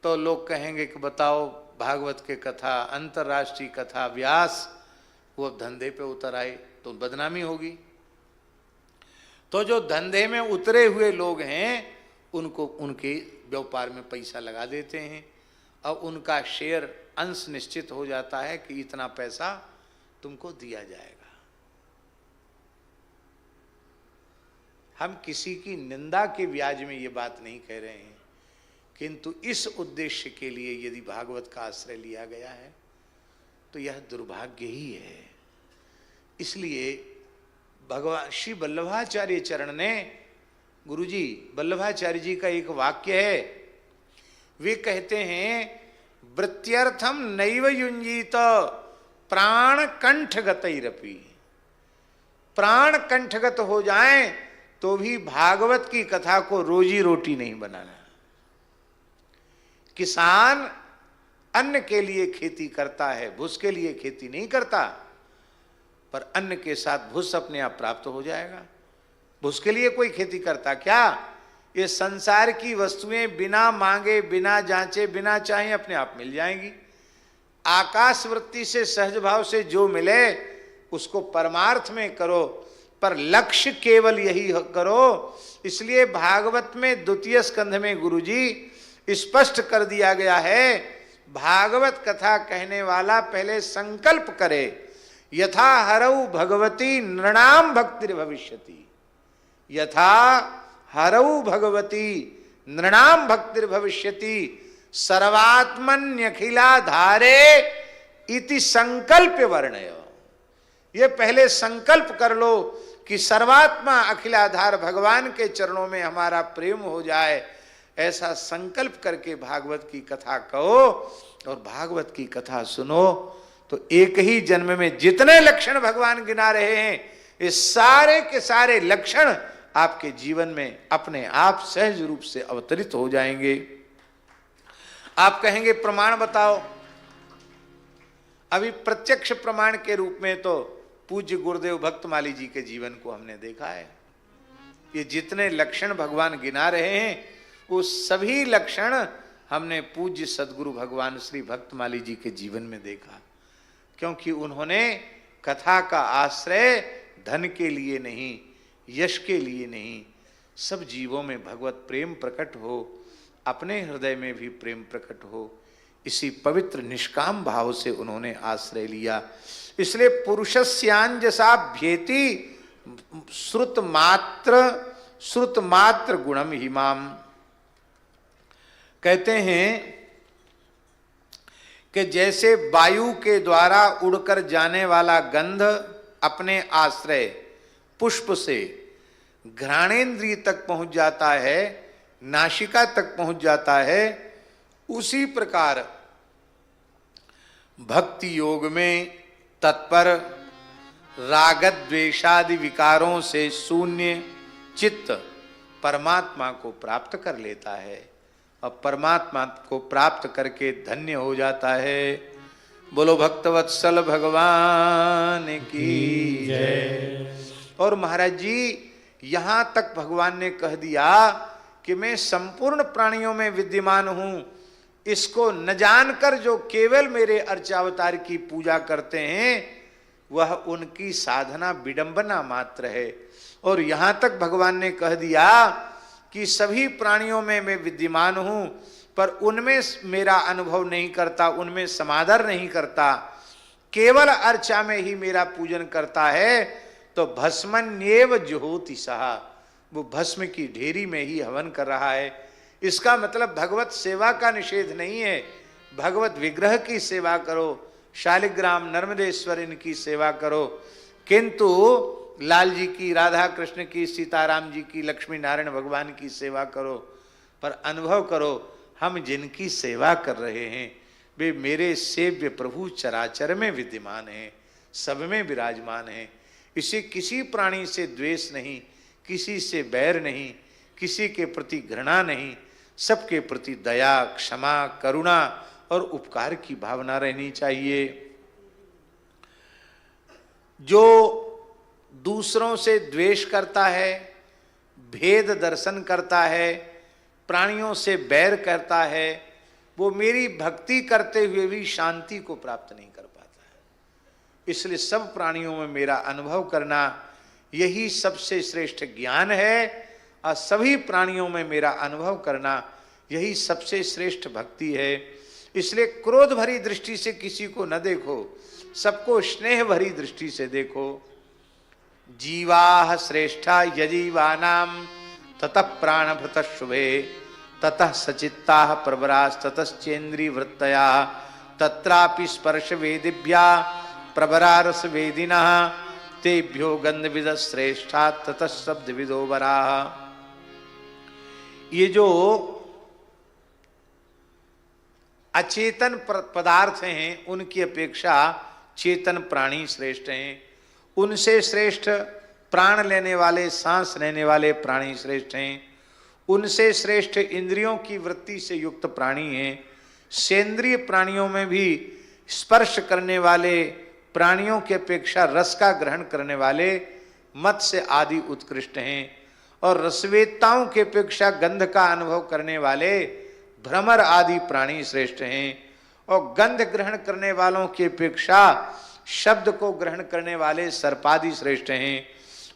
तो लोग कहेंगे कि बताओ भागवत के कथा, अंतर्राष्ट्रीय कथा व्यास, वो अब धंधे पे उतर आए तो बदनामी होगी। तो जो धंधे में उतरे हुए लोग हैं उनको उनके व्यापार में पैसा लगा देते हैं और उनका शेयर अंश निश्चित हो जाता है कि इतना पैसा तुमको दिया जाएगा। हम किसी की निंदा के ब्याज में ये बात नहीं कह रहे हैं, किंतु इस उद्देश्य के लिए यदि भागवत का आश्रय लिया गया है तो यह दुर्भाग्य ही है। इसलिए भगवान श्री वल्लभाचार्य चरण ने, गुरुजी वल्लभाचार्य जी का एक वाक्य है, वे कहते हैं वृत्त्यर्थम नैव युंजीत प्राण कंठगतैरपि। प्राण कंठगत हो जाए तो भी भागवत की कथा को रोजी रोटी नहीं बनाना। किसान अन्न के लिए खेती करता है, भूस के लिए खेती नहीं करता, पर अन्न के साथ भूस अपने आप प्राप्त हो जाएगा। भूस के लिए कोई खेती करता क्या? ये संसार की वस्तुएं बिना मांगे, बिना जांचे, बिना चाहे अपने आप मिल जाएंगी। आकाश वृत्ति से सहज भाव से जो मिले उसको परमार्थ में करो, पर लक्ष्य केवल यही करो। इसलिए भागवत में द्वितीय स्कंध में गुरुजी स्पष्ट कर दिया गया है, भागवत कथा कहने वाला पहले संकल्प करे, यथा हरऊ भगवती नृणाम भक्तिर भविष्यति। यथा हरऊ भगवती नृणाम भक्तिर्भविष्यति सर्वात्मन्यखिलाधारे इति संकल्प वर्णय। ये पहले संकल्प कर लो कि सर्वात्मा अखिलाधार भगवान के चरणों में हमारा प्रेम हो जाए। ऐसा संकल्प करके भागवत की कथा कहो और भागवत की कथा सुनो तो एक ही जन्म में जितने लक्षण भगवान गिना रहे हैं ये सारे के सारे लक्षण आपके जीवन में अपने आप सहज रूप से अवतरित हो जाएंगे। आप कहेंगे प्रमाण बताओ। अभी प्रत्यक्ष प्रमाण के रूप में तो पूज्य गुरुदेव भक्तमाली जी के जीवन को हमने देखा है। ये जितने लक्षण भगवान गिना रहे हैं वो सभी लक्षण हमने पूज्य सदगुरु भगवान श्री भक्तमाली जी के जीवन में देखा। क्योंकि उन्होंने कथा का आश्रय धन के लिए नहीं, यश के लिए नहीं, सब जीवों में भगवत प्रेम प्रकट हो, अपने हृदय में भी प्रेम प्रकट हो, इसी पवित्र निष्काम भाव से उन्होंने आश्रय लिया। इसलिए पुरुषस्यांजसा भ्येति श्रुत मात्र गुणम हिमाम। कहते हैं कि जैसे वायु के द्वारा उड़कर जाने वाला गंध अपने आश्रय पुष्प से घ्राणेन्द्रिय तक पहुंच जाता है, नासिका तक पहुंच जाता है, उसी प्रकार भक्ति योग में तत्पर रागद्वेषादि विकारों से शून्य चित्त परमात्मा को प्राप्त कर लेता है और परमात्मा को प्राप्त करके धन्य हो जाता है। बोलो भक्तवत्सल भगवान की जय। और महाराज जी यहां तक भगवान ने कह दिया कि मैं संपूर्ण प्राणियों में विद्यमान हूं। इसको न जानकर जो केवल मेरे अर्चावतार की पूजा करते हैं वह उनकी साधना विडंबना मात्र है। और यहां तक भगवान ने कह दिया कि सभी प्राणियों में मैं विद्यमान हूं पर उनमें मेरा अनुभव नहीं करता, उनमें समादर नहीं करता, केवल अर्चा में ही मेरा पूजन करता है तो भस्मन्येव जुहोति सहा, वो भस्म की ढेरी में ही हवन कर रहा है। इसका मतलब भगवत सेवा का निषेध नहीं है, भगवत विग्रह की सेवा करो, शालिग्राम नर्मदेश्वर इनकी सेवा करो, किंतु लाल जी की, राधा कृष्ण की, सीताराम जी की, लक्ष्मी नारायण भगवान की सेवा करो। पर अनुभव करो हम जिनकी सेवा कर रहे हैं वे मेरे सेव्य प्रभु चराचर में विद्यमान हैं, सब में विराजमान हैं। इसे किसी प्राणी से द्वेष नहीं, किसी से बैर नहीं, किसी के प्रति घृणा नहीं, सबके प्रति दया, क्षमा, करुणा और उपकार की भावना रहनी चाहिए। जो दूसरों से द्वेष करता है, भेद दर्शन करता है, प्राणियों से बैर करता है, वो मेरी भक्ति करते हुए भी शांति को प्राप्त नहीं कर पाता है। इसलिए सब प्राणियों में मेरा अनुभव करना यही सबसे श्रेष्ठ ज्ञान है और सभी प्राणियों में मेरा अनुभव करना यही सबसे श्रेष्ठ भक्ति है। इसलिए क्रोध भरी दृष्टि से किसी को न देखो, सबको स्नेह भरी दृष्टि से देखो। जीवा श्रेष्ठा यजीवानाम ततः प्राणभृत शुभे ततः सचित्ता प्रबरास्ततश्चेन्द्रिय वृत्तया तत्रापि स्पर्श वेदिभ्या प्रबरा रस वेदिना तेभ्यो गंधविद श्रेष्ठा ततः शब्द विदो वरा। ये जो अचेतन पदार्थ हैं उनकी अपेक्षा चेतन प्राणी श्रेष्ठ हैं, उनसे श्रेष्ठ प्राण लेने वाले, सांस लेने वाले प्राणी श्रेष्ठ हैं, उनसे श्रेष्ठ इंद्रियों की वृत्ति से युक्त प्राणी हैं। सेंद्रिय प्राणियों में भी स्पर्श करने वाले प्राणियों की अपेक्षा रस का ग्रहण करने वाले मत्स्य आदि उत्कृष्ट हैं और रसवेत्ताओं की अपेक्षा गंध का अनुभव करने वाले भ्रमर आदि प्राणी श्रेष्ठ हैं और गंध ग्रहण करने वालों की अपेक्षा शब्द को ग्रहण करने वाले सर्पादि श्रेष्ठ हैं।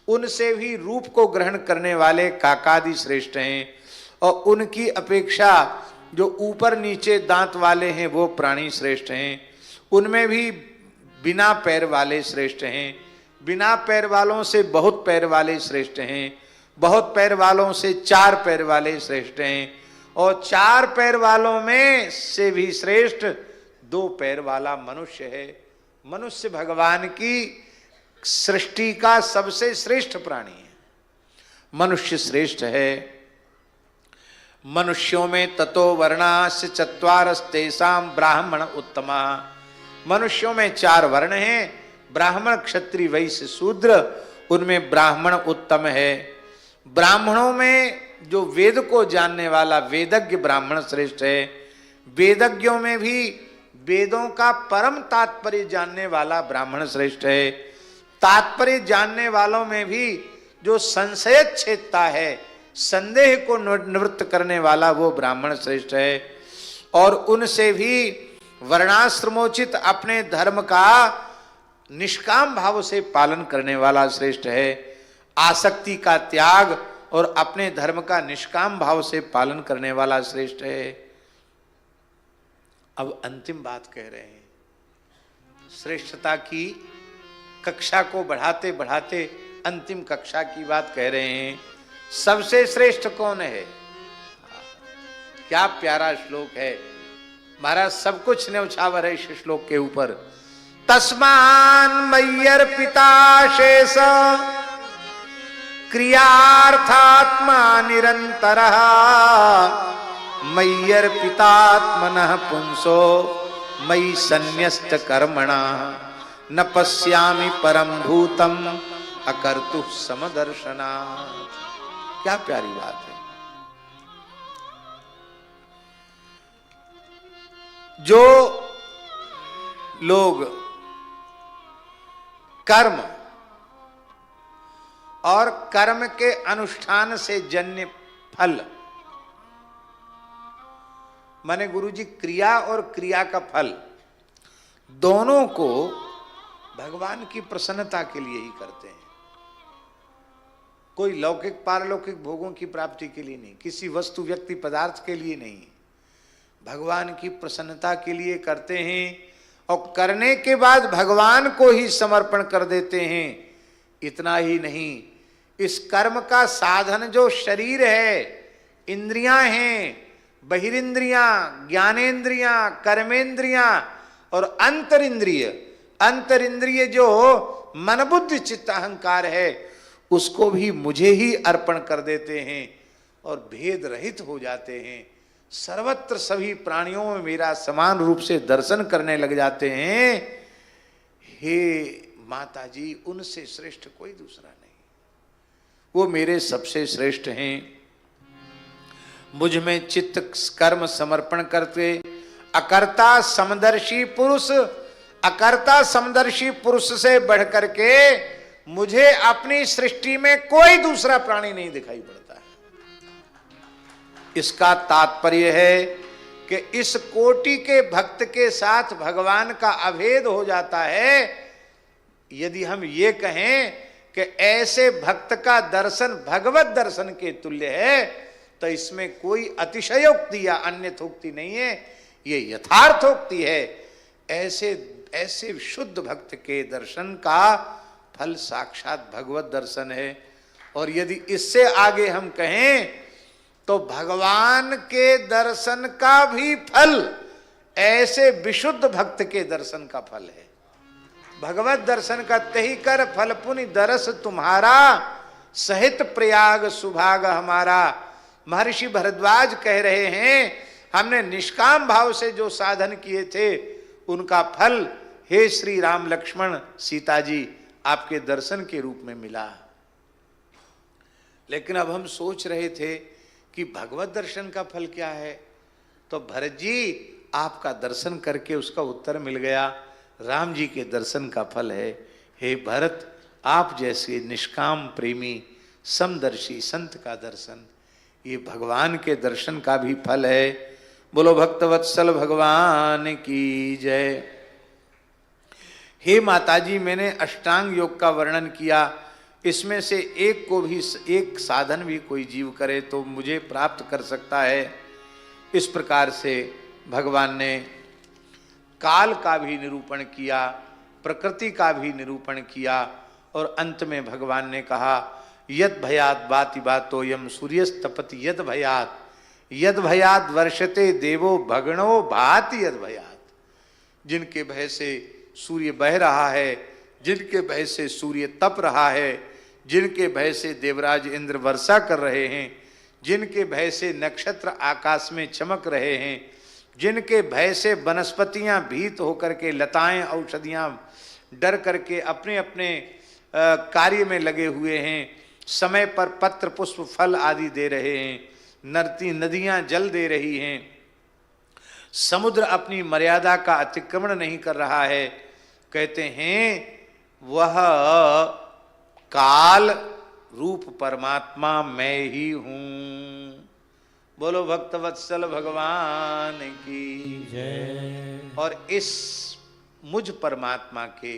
उनसे भी रूप को ग्रहण करने वाले काकादि श्रेष्ठ हैं और उनकी अपेक्षा जो ऊपर नीचे दांत वाले हैं वो प्राणी श्रेष्ठ हैं। उनमें भी बिना पैर वाले श्रेष्ठ हैं, बिना पैर वालों से बहुत पैर वाले श्रेष्ठ हैं, बहुत पैर वालों से चार पैर वाले श्रेष्ठ हैं और 4 पैर वालों में से भी श्रेष्ठ 2 पैर वाला मनुष्य है। मनुष्य भगवान की सृष्टि का सबसे श्रेष्ठ प्राणी है। मनुष्य श्रेष्ठ है। मनुष्यों में ततो वर्णास्य चत्वारस्तेषां ब्राह्मण उत्तमा। मनुष्यों में 4 वर्ण हैं, ब्राह्मण क्षत्रिय वैश्य शूद्र, उनमें ब्राह्मण उत्तम है। ब्राह्मणों में जो वेद को जानने वाला वेदज्ञ ब्राह्मण श्रेष्ठ है। वेदज्ञों में भी वेदों का परम तात्पर्य जानने वाला ब्राह्मण श्रेष्ठ है। तात्पर्य जानने वालों में भी जो संशय छेदता है, संदेह को निवृत्त करने वाला वो ब्राह्मण श्रेष्ठ है। और उनसे भी वर्णाश्रमोचित अपने धर्म का निष्काम भाव से पालन करने वाला श्रेष्ठ है। आसक्ति का त्याग और अपने धर्म का निष्काम भाव से पालन करने वाला श्रेष्ठ है। अब अंतिम बात कह रहे हैं। श्रेष्ठता की कक्षा को बढ़ाते बढ़ाते अंतिम कक्षा की बात कह रहे हैं। सबसे श्रेष्ठ कौन है? क्या प्यारा श्लोक है महाराज, सब कुछ न्यौछावर है इस श्लोक के ऊपर। तस्मान मय्यर्पिता शेष क्रियार्थात्मा निरंतरः मय्यर्पितात्मनः पुंसो मयि संन्यस्त कर्मणा न पश्यामि परम भूतम अकर्तु समदर्शना। क्या प्यारी बात है। जो लोग कर्म और कर्म के अनुष्ठान से जन्य फल, माने गुरुजी क्रिया और क्रिया का फल दोनों को भगवान की प्रसन्नता के लिए ही करते हैं। कोई लौकिक पारलौकिक भोगों की प्राप्ति के लिए नहीं, किसी वस्तु व्यक्ति पदार्थ के लिए नहीं, भगवान की प्रसन्नता के लिए करते हैं। और करने के बाद भगवान को ही समर्पण कर देते हैं। इतना ही नहीं, इस कर्म का साधन जो शरीर है, इंद्रियां हैं, बहिरिंद्रियां, ज्ञानेन्द्रियां, कर्मेंद्रियां और अंतरिंद्रिय, अंतरिंद्रिय जो मन बुद्धि चित्त अहंकार है, उसको भी मुझे ही अर्पण कर देते हैं और भेद रहित हो जाते हैं। सर्वत्र सभी प्राणियों में मेरा समान रूप से दर्शन करने लग जाते हैं। हे माता जी, उनसे श्रेष्ठ कोई दूसरा नहीं, वो मेरे सबसे श्रेष्ठ हैं। मुझ में चित्त कर्म समर्पण करते अकर्ता समदर्शी पुरुष, अकर्ता समदर्शी पुरुष से बढ़कर के मुझे अपनी सृष्टि में कोई दूसरा प्राणी नहीं दिखाई पड़ता है। इसका तात्पर्य है कि इस कोटि के भक्त के साथ भगवान का अभेद हो जाता है। यदि हम ये कहें कि ऐसे भक्त का दर्शन भगवत दर्शन के तुल्य है, तो इसमें कोई अतिशयोक्ति या अन्यथोक्ति नहीं है, ये यथार्थोक्ति है। ऐसे शुद्ध भक्त के दर्शन का फल साक्षात भगवत दर्शन है। और यदि इससे आगे हम कहें तो भगवान के दर्शन का भी फल ऐसे विशुद्ध भक्त के दर्शन का फल है। भगवत दर्शन का तही कर फल पुनि दरस तुम्हारा, सहित प्रयाग सुभाग हमारा। महर्षि भरद्वाज कह रहे हैं, हमने निष्काम भाव से जो साधन किए थे उनका फल हे श्री राम लक्ष्मण सीता जी आपके दर्शन के रूप में मिला। लेकिन अब हम सोच रहे थे कि भगवत दर्शन का फल क्या है, तो भरत जी आपका दर्शन करके उसका उत्तर मिल गया। राम जी के दर्शन का फल है, हे भरत आप जैसे निष्काम प्रेमी समदर्शी संत का दर्शन, ये भगवान के दर्शन का भी फल है। बोलो भक्तवत्सल भगवान की जय। हे माताजी, मैंने अष्टांग योग का वर्णन किया, इसमें से एक को भी, एक साधन भी कोई जीव करे तो मुझे प्राप्त कर सकता है। इस प्रकार से भगवान ने काल का भी निरूपण किया, प्रकृति का भी निरूपण किया और अंत में भगवान ने कहा यद भयात बाति बातो यम सूर्यस्तपति यद भयात, यद भयात वर्षते देवो भगणो भाति यद भयात। जिनके भय से सूर्य बह रहा है, जिनके भय से सूर्य तप रहा है, जिनके भय से देवराज इंद्र वर्षा कर रहे हैं, जिनके भय से नक्षत्र आकाश में चमक रहे हैं, जिनके भय से वनस्पतियां भीत होकर के, लताएं औषधियां डर करके अपने अपने कार्य में लगे हुए हैं, समय पर पत्र पुष्प फल आदि दे रहे हैं, नदियां जल दे रही हैं, समुद्र अपनी मर्यादा का अतिक्रमण नहीं कर रहा है, कहते हैं वह काल रूप परमात्मा मैं ही हूं। बोलो भक्तवत्सल भगवान की
जय।
और इस मुझ परमात्मा के,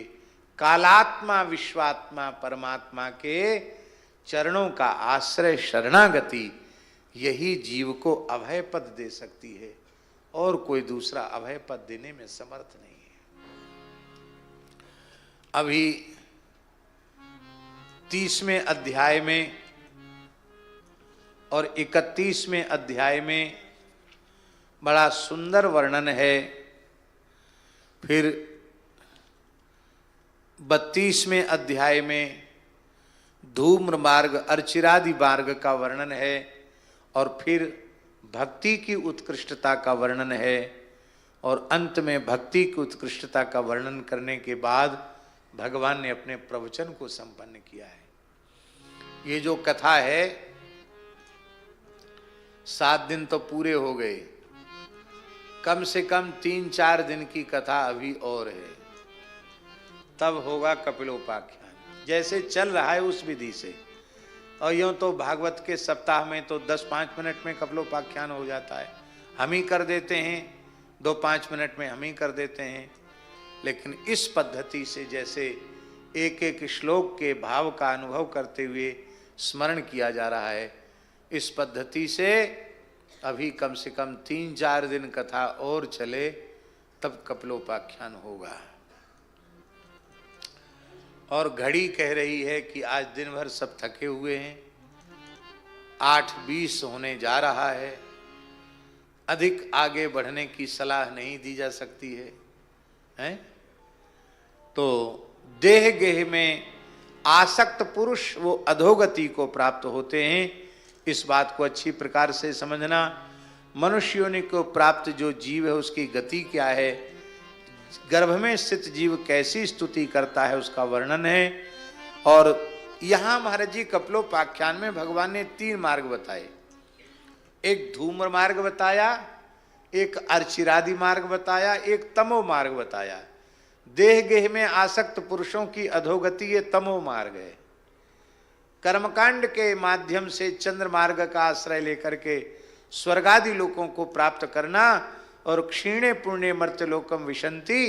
कालात्मा विश्वात्मा परमात्मा के चरणों का आश्रय शरणागति यही जीव को अभय पद दे सकती है, और कोई दूसरा अभय पद देने में समर्थ नहीं है। अभी 30वें अध्याय में और 31वें अध्याय में बड़ा सुंदर वर्णन है। फिर 32वें अध्याय में धूम्र मार्ग, अर्चिरादि मार्ग का वर्णन है, और फिर भक्ति की उत्कृष्टता का वर्णन है, और अंत में भक्ति की उत्कृष्टता का वर्णन करने के बाद भगवान ने अपने प्रवचन को संपन्न किया है। ये जो कथा है 7 दिन तो पूरे हो गए, कम से कम 3-4 दिन की कथा अभी और है, तब होगा कपिलोपाख्यान। जैसे चल रहा है उस विधि से, और यूं तो भागवत के सप्ताह में तो 10-5 मिनट में कपिलोपाख्यान हो जाता है, हम ही कर देते हैं, 2-5 मिनट में हम ही कर देते हैं। लेकिन इस पद्धति से जैसे एक एक श्लोक के भाव का अनुभव करते हुए स्मरण किया जा रहा है, इस पद्धति से अभी कम से कम 3-4 दिन कथा और चले तब कपिलोपाख्यान होगा। और घड़ी कह रही है कि आज दिन भर सब थके हुए हैं, 8:20 होने जा रहा है, अधिक आगे बढ़ने की सलाह नहीं दी जा सकती है, हैं? तो देह गेह में आसक्त पुरुष वो अधोगति को प्राप्त होते हैं। इस बात को अच्छी प्रकार से समझना। मनुष्य योनि को प्राप्त जो जीव है उसकी गति क्या है, गर्भ में स्थित जीव कैसी स्तुति करता है उसका वर्णन है। और यहाँ महाराज जी कपिलोपाख्यान में भगवान ने 3 मार्ग बताए, एक धूम्र मार्ग बताया, एक अर्चिरादि मार्ग बताया, एक तमो मार्ग बताया। देह गेह में आसक्त पुरुषों की अधोगति ये तमो मार्ग है। कर्मकांड के माध्यम से चंद्र मार्ग का आश्रय लेकर के स्वर्गादि लोकों को प्राप्त करना, और क्षीणे पुण्य मर्त्यलोकम विशंति,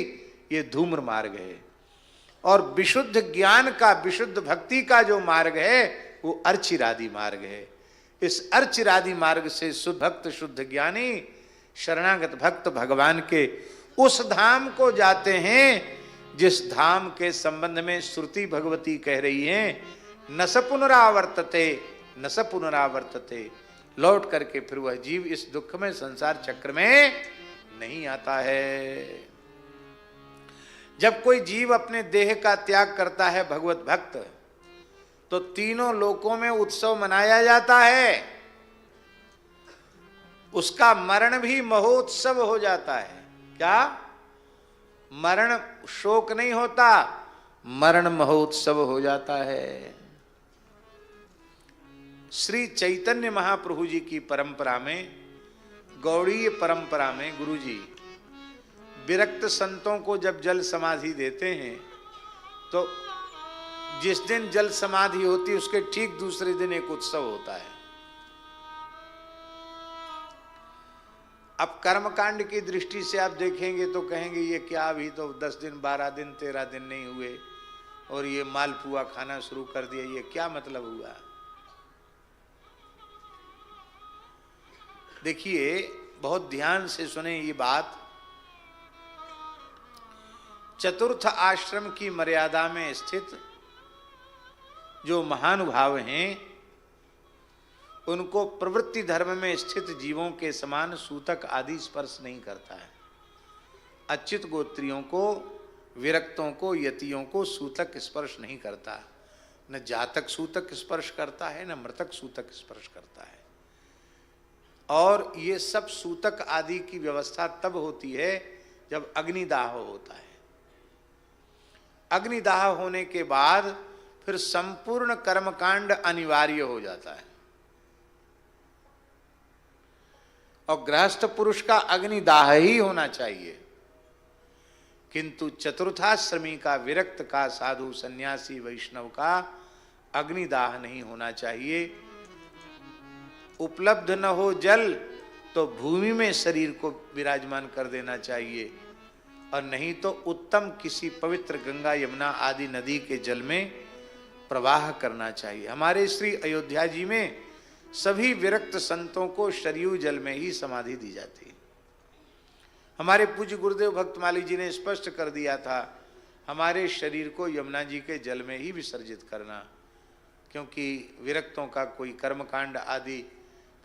ये धूम्र मार्ग है। और विशुद्ध ज्ञान का, विशुद्ध भक्ति का जो मार्ग है वो अर्चिरादि मार्ग है। इस अर्चिरादि मार्ग से शुद्ध भक्त, शुद्ध ज्ञानी, शरणागत भक्त भगवान के उस धाम को जाते हैं जिस धाम के संबंध में श्रुति भगवती कह रही है, न स पुनरावर्तते, न स पुनरावर्तते। लौट करके फिर वह जीव इस दुख में, संसार चक्र में नहीं आता है। जब कोई जीव अपने देह का त्याग करता है भगवत भक्त, तो तीनों लोकों में उत्सव मनाया जाता है, उसका मरण भी महोत्सव हो जाता है। क्या? मरण शोक नहीं होता, मरण महोत्सव हो जाता है। श्री चैतन्य महाप्रभु जी की परंपरा में, गौड़ीय परंपरा में, गुरु जी विरक्त संतों को जब जल समाधि देते हैं तो जिस दिन जल समाधि होती है उसके ठीक दूसरे दिन एक उत्सव होता है। अब कर्मकांड की दृष्टि से आप देखेंगे तो कहेंगे ये क्या, अभी तो 10 दिन 12 दिन 13 दिन नहीं हुए और ये मालपुआ खाना शुरू कर दिया, ये क्या मतलब हुआ? देखिए बहुत ध्यान से सुने ये बात। चतुर्थ आश्रम की मर्यादा में स्थित जो महानुभाव हैं उनको प्रवृत्ति धर्म में स्थित जीवों के समान सूतक आदि स्पर्श नहीं करता है। अच्युत गोत्रियों को, विरक्तों को, यतियों को सूतक स्पर्श नहीं करता। न जातक सूतक स्पर्श करता है, न मृतक सूतक स्पर्श करता है। और ये सब सूतक आदि की व्यवस्था तब होती है जब अग्निदाह होता है। अग्निदाह होने के बाद फिर संपूर्ण कर्मकांड अनिवार्य हो जाता है। और गृहस्थ पुरुष का अग्निदाह ही होना चाहिए, किंतु चतुर्थाश्रमी का, विरक्त का, साधु सन्यासी वैष्णव का अग्निदाह नहीं होना चाहिए। उपलब्ध न हो जल तो भूमि में शरीर को विराजमान कर देना चाहिए, और नहीं तो उत्तम किसी पवित्र गंगा यमुना आदि नदी के जल में प्रवाह करना चाहिए। हमारे श्री अयोध्या जी में सभी विरक्त संतों को शरयू जल में ही समाधि दी जाती है। हमारे पूज्य गुरुदेव भक्तमाली जी ने स्पष्ट कर दिया था, हमारे शरीर को यमुना जी के जल में ही विसर्जित करना, क्योंकि विरक्तों का कोई कर्मकांड आदि,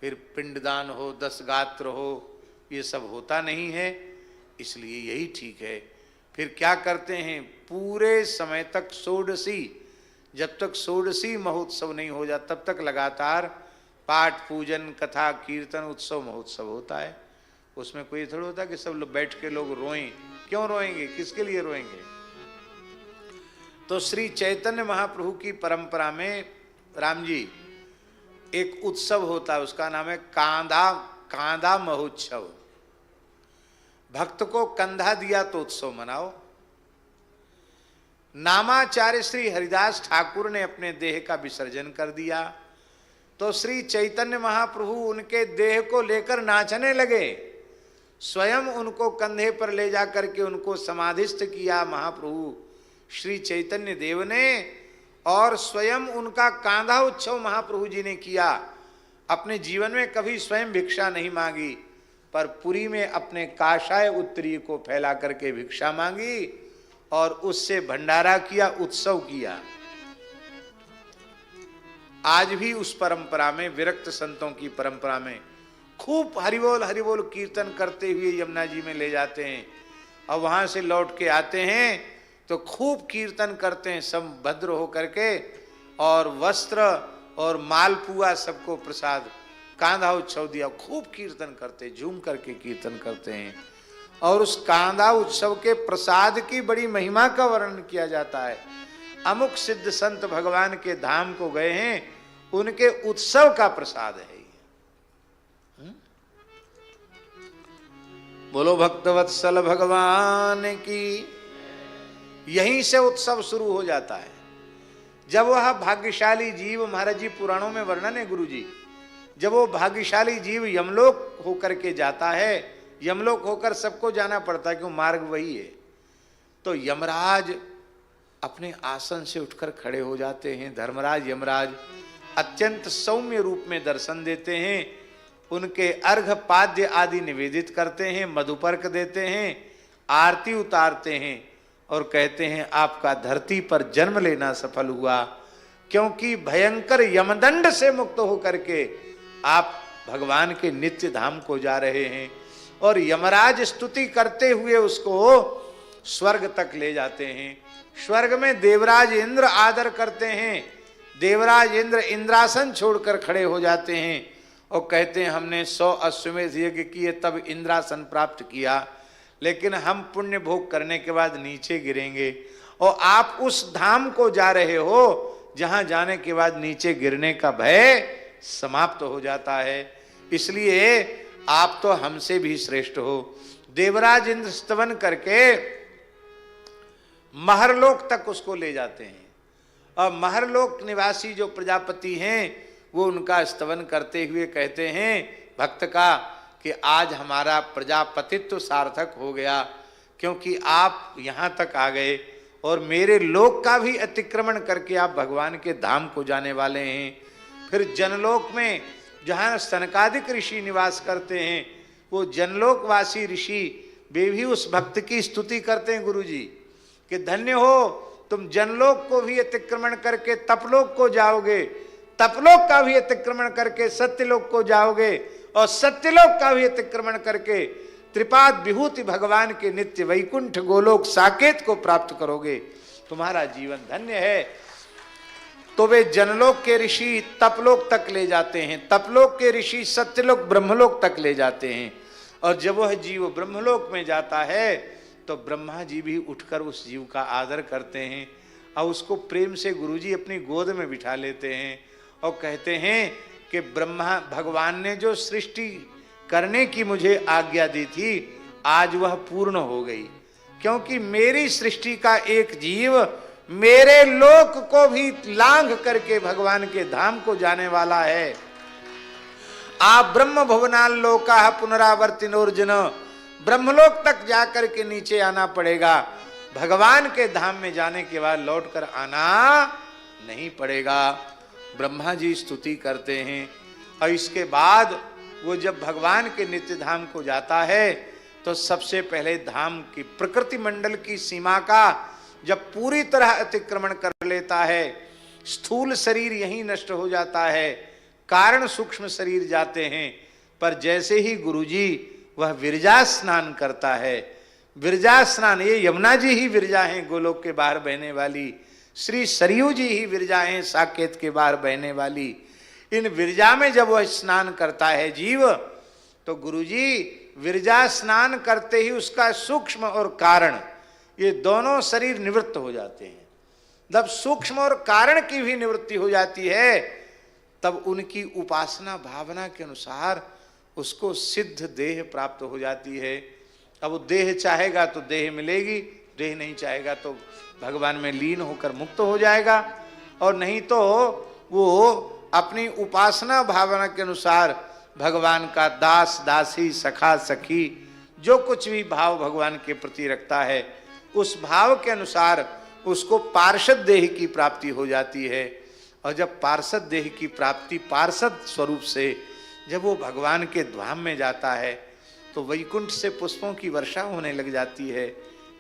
फिर पिंडदान हो, 10 गात्र हो, ये सब होता नहीं है, इसलिए यही ठीक है। फिर क्या करते हैं, पूरे समय तक षोडशी, जब तक षोडशी महोत्सव नहीं हो जाता तब तक लगातार पाठ पूजन कथा कीर्तन उत्सव महोत्सव होता है। उसमें कोई थोड़ा होता कि सब लोग बैठ के लोग रोएं। क्यों रोएंगे, किसके लिए रोएंगे? तो श्री चैतन्य महाप्रभु की परंपरा में राम जी एक उत्सव होता है, उसका नाम है कांधा महोत्सव। भक्त को कंधा दिया तो उत्सव मनाओ। नामाचार्य श्री हरिदास ठाकुर ने अपने देह का विसर्जन कर दिया तो श्री चैतन्य महाप्रभु उनके देह को लेकर नाचने लगे। स्वयं उनको कंधे पर ले जाकर के उनको समाधिस्थ किया महाप्रभु श्री चैतन्य देव ने, और स्वयं उनका कांधा उत्सव महाप्रभु जी ने किया। अपने जीवन में कभी स्वयं भिक्षा नहीं मांगी, पर पुरी में अपने काशाय उत्तरी को फैला करके भिक्षा मांगी और उससे भंडारा किया, उत्सव किया। आज भी उस परंपरा में, विरक्त संतों की परंपरा में खूब हरिबोल हरिबोल कीर्तन करते हुए यमुना जी में ले जाते हैं, और वहां से लौट के आते हैं तो खूब कीर्तन करते हैं सब भद्र होकर के, और वस्त्र और मालपुआ सबको प्रसाद, कांधा उत्सव दिया, खूब कीर्तन करते, झूम करके कीर्तन करते हैं। और उस कांधा उत्सव के प्रसाद की बड़ी महिमा का वर्णन किया जाता है। अमुक सिद्ध संत भगवान के धाम को गए हैं, उनके उत्सव का प्रसाद है। बोलो भक्तवत्सल भगवान की। यहीं से उत्सव शुरू हो जाता है। जब वह भाग्यशाली जीव, महाराज जी पुराणों में वर्णन है गुरु जी, जब वो भाग्यशाली जीव यमलोक होकर के जाता है, यमलोक होकर सबको जाना पड़ता है क्यों, मार्ग वही है, तो यमराज अपने आसन से उठकर खड़े हो जाते हैं। धर्मराज यमराज अत्यंत सौम्य रूप में दर्शन देते हैं, उनके अर्घ पाद्य आदि निवेदित करते हैं, मधुपर्क देते हैं, आरती उतारते हैं और कहते हैं आपका धरती पर जन्म लेना सफल हुआ, क्योंकि भयंकर यमदंड से मुक्त होकर के आप भगवान के नित्य धाम को जा रहे हैं। और यमराज स्तुति करते हुए उसको स्वर्ग तक ले जाते हैं। स्वर्ग में देवराज इंद्र आदर करते हैं। देवराज इंद्र इंद्रासन छोड़कर खड़े हो जाते हैं और कहते हैं हमने 100 अश्वमेध यज्ञ किए तब इंद्रासन प्राप्त किया, लेकिन हम पुण्य भोग करने के बाद नीचे गिरेंगे, और आप उस धाम को जा रहे हो जहां जाने के बाद नीचे गिरने का भय समाप्त हो जाता है, इसलिए आप तो हमसे भी श्रेष्ठ हो। देवराज इंद्र स्तवन करके महरलोक तक उसको ले जाते हैं, और महरलोक निवासी जो प्रजापति हैं वो उनका स्तवन करते हुए कहते हैं भक्त का कि आज हमारा प्रजापतित्व सार्थक हो गया, क्योंकि आप यहाँ तक आ गए और मेरे लोक का भी अतिक्रमण करके आप भगवान के धाम को जाने वाले हैं। फिर जनलोक में जहाँ सनकादिक ऋषि निवास करते हैं, वो जनलोकवासी ऋषि वे भी उस भक्त की स्तुति करते हैं गुरु जी कि धन्य हो तुम जनलोक को भी अतिक्रमण करके तपलोक को जाओगे, तपलोक का भी अतिक्रमण करके सत्यलोक को जाओगे और सत्यलोक का भी अतिक्रमण करके त्रिपाद विभूति भगवान के नित्य वैकुंठ गोलोक साकेत को प्राप्त करोगे, तुम्हारा जीवन धन्य है। तो वे जनलोक के ऋषि तपलोक तक ले जाते हैं, तपलोक के ऋषि सत्यलोक ब्रह्मलोक तक ले जाते हैं, और जब वह जीव ब्रह्मलोक में जाता है तो ब्रह्मा जी भी उठकर उस जीव का आदर करते हैं और उसको प्रेम से गुरुजी अपनी गोद में बिठा लेते हैं और कहते हैं कि ब्रह्मा भगवान ने जो सृष्टि करने की मुझे आज्ञा दी थी आज वह पूर्ण हो गई, क्योंकि मेरी सृष्टि का एक जीव मेरे लोक को भी लांघ करके भगवान के धाम को जाने वाला है। आप ब्रह्म भुवनाल लोका पुनरावर्तिनोर्जुन, ब्रह्मलोक तक जाकर के नीचे आना पड़ेगा, भगवान के धाम में जाने के बाद लौटकर आना नहीं पड़ेगा। ब्रह्मा जी स्तुति करते हैं और इसके बाद वो जब भगवान के नित्य धाम को जाता है तो सबसे पहले धाम की प्रकृति मंडल की सीमा का जब पूरी तरह अतिक्रमण कर लेता है, स्थूल शरीर यहीं नष्ट हो जाता है, कारण सूक्ष्म शरीर जाते हैं, पर जैसे ही गुरुजी वह विरजा स्नान करता है, विरजा स्नान, ये यमुना जी ही विरजा हैं गोलोक के बाहर बहने वाली, श्री सरयू जी ही विरजा हैं साकेत के बाहर बहने वाली, इन विरजा में जब वह स्नान करता है जीव, तो गुरुजी विरजा स्नान करते ही उसका सूक्ष्म और कारण ये दोनों शरीर निवृत्त हो जाते हैं। जब सूक्ष्म और कारण की भी निवृत्ति हो जाती है तब उनकी उपासना भावना के अनुसार उसको सिद्ध देह प्राप्त हो जाती है। अब वो देह चाहेगा तो देह मिलेगी, देह नहीं चाहेगा तो भगवान में लीन होकर मुक्त हो जाएगा, और नहीं तो वो अपनी उपासना भावना के अनुसार भगवान का दास दासी सखा सखी जो कुछ भी भाव भगवान के प्रति रखता है उस भाव के अनुसार उसको पार्षद देह की प्राप्ति हो जाती है। और जब पार्षद देह की प्राप्ति पार्षद स्वरूप से जब वो भगवान के धाम में जाता है तो वैकुंठ से पुष्पों की वर्षा होने लग जाती है,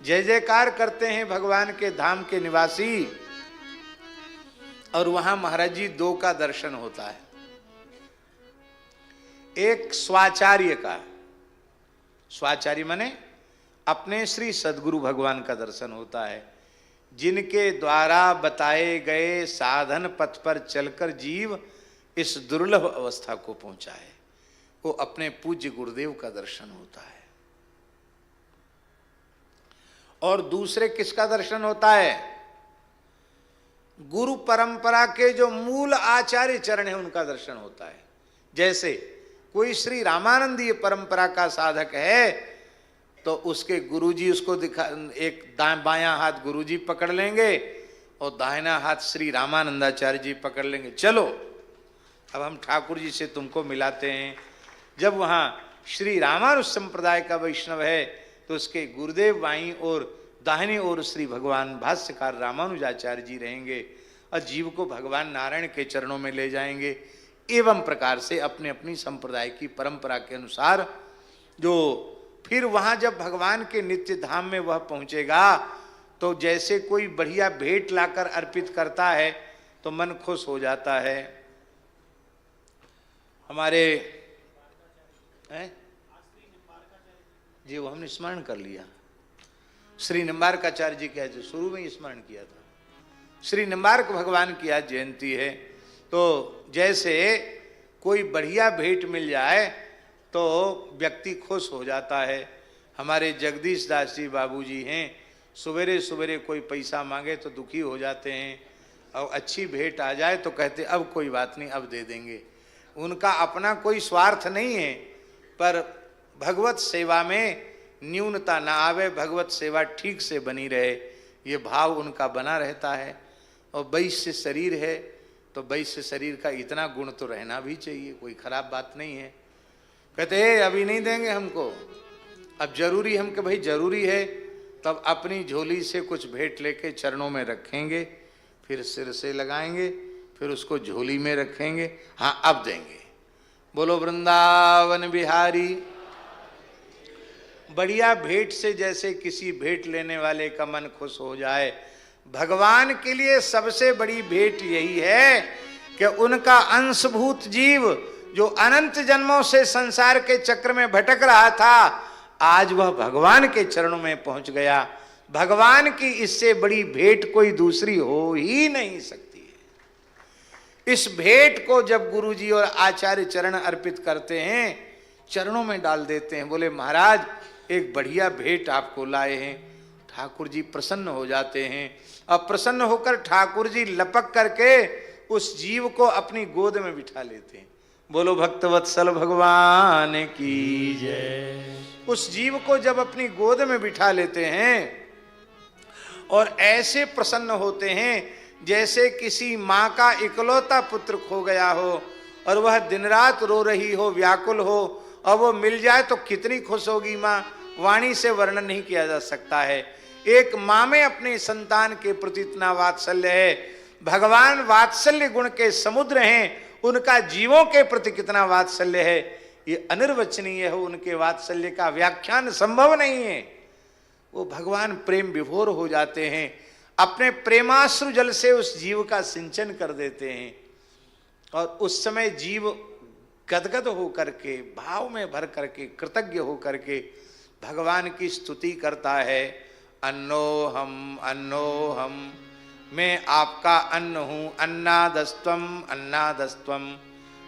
जय जयकार करते हैं भगवान के धाम के निवासी। और वहां महाराज जी दो का दर्शन होता है, एक स्वाचार्य का, स्वाचार्य माने अपने श्री सद्गुरु भगवान का दर्शन होता है, जिनके द्वारा बताए गए साधन पथ पर चलकर जीव इस दुर्लभ अवस्था को पहुंचा है, वो अपने पूज्य गुरुदेव का दर्शन होता है। और दूसरे किसका दर्शन होता है? गुरु परंपरा के जो मूल आचार्य चरण है उनका दर्शन होता है। जैसे कोई श्री रामानंदीय परंपरा का साधक है तो उसके गुरुजी उसको दिखा, एक बायां हाथ गुरुजी पकड़ लेंगे और दाहिना हाथ श्री रामानंदाचार्य जी पकड़ लेंगे, चलो अब हम ठाकुर जी से तुमको मिलाते हैं। जब वहाँ श्री रामानुज संप्रदाय का वैष्णव है तो उसके गुरुदेव बाईं और दाहिनी ओर श्री भगवान भाष्यकार रामानुजाचार्य जी रहेंगे और जीव को भगवान नारायण के चरणों में ले जाएंगे। एवं प्रकार से अपने अपनी संप्रदाय की परंपरा के अनुसार जो फिर वहाँ जब भगवान के नित्य धाम में वह पहुँचेगा तो जैसे कोई बढ़िया भेंट लाकर अर्पित करता है तो मन खुश हो जाता है। हमारे जी वो हमने स्मरण कर लिया, श्री निम्बारकाचार्य जी का जो शुरू में ही स्मरण किया था, श्री निम्बारक भगवान की आज जयंती है। तो जैसे कोई बढ़िया भेंट मिल जाए तो व्यक्ति खुश हो जाता है। हमारे जगदीश दास जी बाबूजी हैं, सवेरे सवेरे कोई पैसा मांगे तो दुखी हो जाते हैं और अच्छी भेंट आ जाए तो कहते अब कोई बात नहीं अब दे देंगे। उनका अपना कोई स्वार्थ नहीं है, पर भगवत सेवा में न्यूनता ना आवे, भगवत सेवा ठीक से बनी रहे, ये भाव उनका बना रहता है। और वैश्य शरीर है तो वैश्य शरीर का इतना गुण तो रहना भी चाहिए, कोई खराब बात नहीं है। कहते हैं अभी नहीं देंगे हमको, अब जरूरी हम कि भाई जरूरी है, तब अपनी झोली से कुछ भेंट लेके चरणों में रखेंगे, फिर सिर से लगाएंगे, फिर उसको झोली में रखेंगे, हाँ अब देंगे। बोलो वृंदावन बिहारी। बढ़िया भेंट से जैसे किसी भेंट लेने वाले का मन खुश हो जाए, भगवान के लिए सबसे बड़ी भेंट यही है कि उनका अंशभूत जीव जो अनंत जन्मों से संसार के चक्र में भटक रहा था, आज वह भगवान के चरणों में पहुंच गया। भगवान की इससे बड़ी भेंट कोई दूसरी हो ही नहीं सकती है। इस भेंट को जब गुरुजी और आचार्य चरण अर्पित करते हैं, चरणों में डाल देते हैं, बोले महाराज एक बढ़िया भेंट आपको लाए हैं, ठाकुर जी प्रसन्न हो जाते हैं। अब प्रसन्न होकर ठाकुर जी लपक करके उस जीव को अपनी गोद में बिठा लेते हैं। बोलो भक्तवत्सल भगवान की जय। उस जीव को जब अपनी गोद में बिठा लेते हैं और ऐसे प्रसन्न होते हैं जैसे किसी माँ का इकलौता पुत्र खो गया हो और वह दिन रात रो रही हो, व्याकुल हो, और वो मिल जाए तो कितनी खुश होगी माँ, वाणी से वर्णन नहीं किया जा सकता है। एक माँ में अपने संतान के प्रति इतना वात्सल्य है। भगवान वात्सल्य गुण के समुद्र हैं, उनका जीवों के प्रति कितना वात्सल्य है ये अनिर्वचनीय है। उनके वात्सल्य का व्याख्यान संभव नहीं है। वो भगवान प्रेम विभोर हो जाते हैं, अपने प्रेमाश्रु जल से उस जीव का सिंचन कर देते हैं और उस समय जीव गदगद हो करके, भाव में भर करके, कृतज्ञ हो करके भगवान की स्तुति करता है। अन्नोहम अन्नोहम, मैं आपका अन्न हूं, अन्नादस्त्वम अन्नादस्त्वम,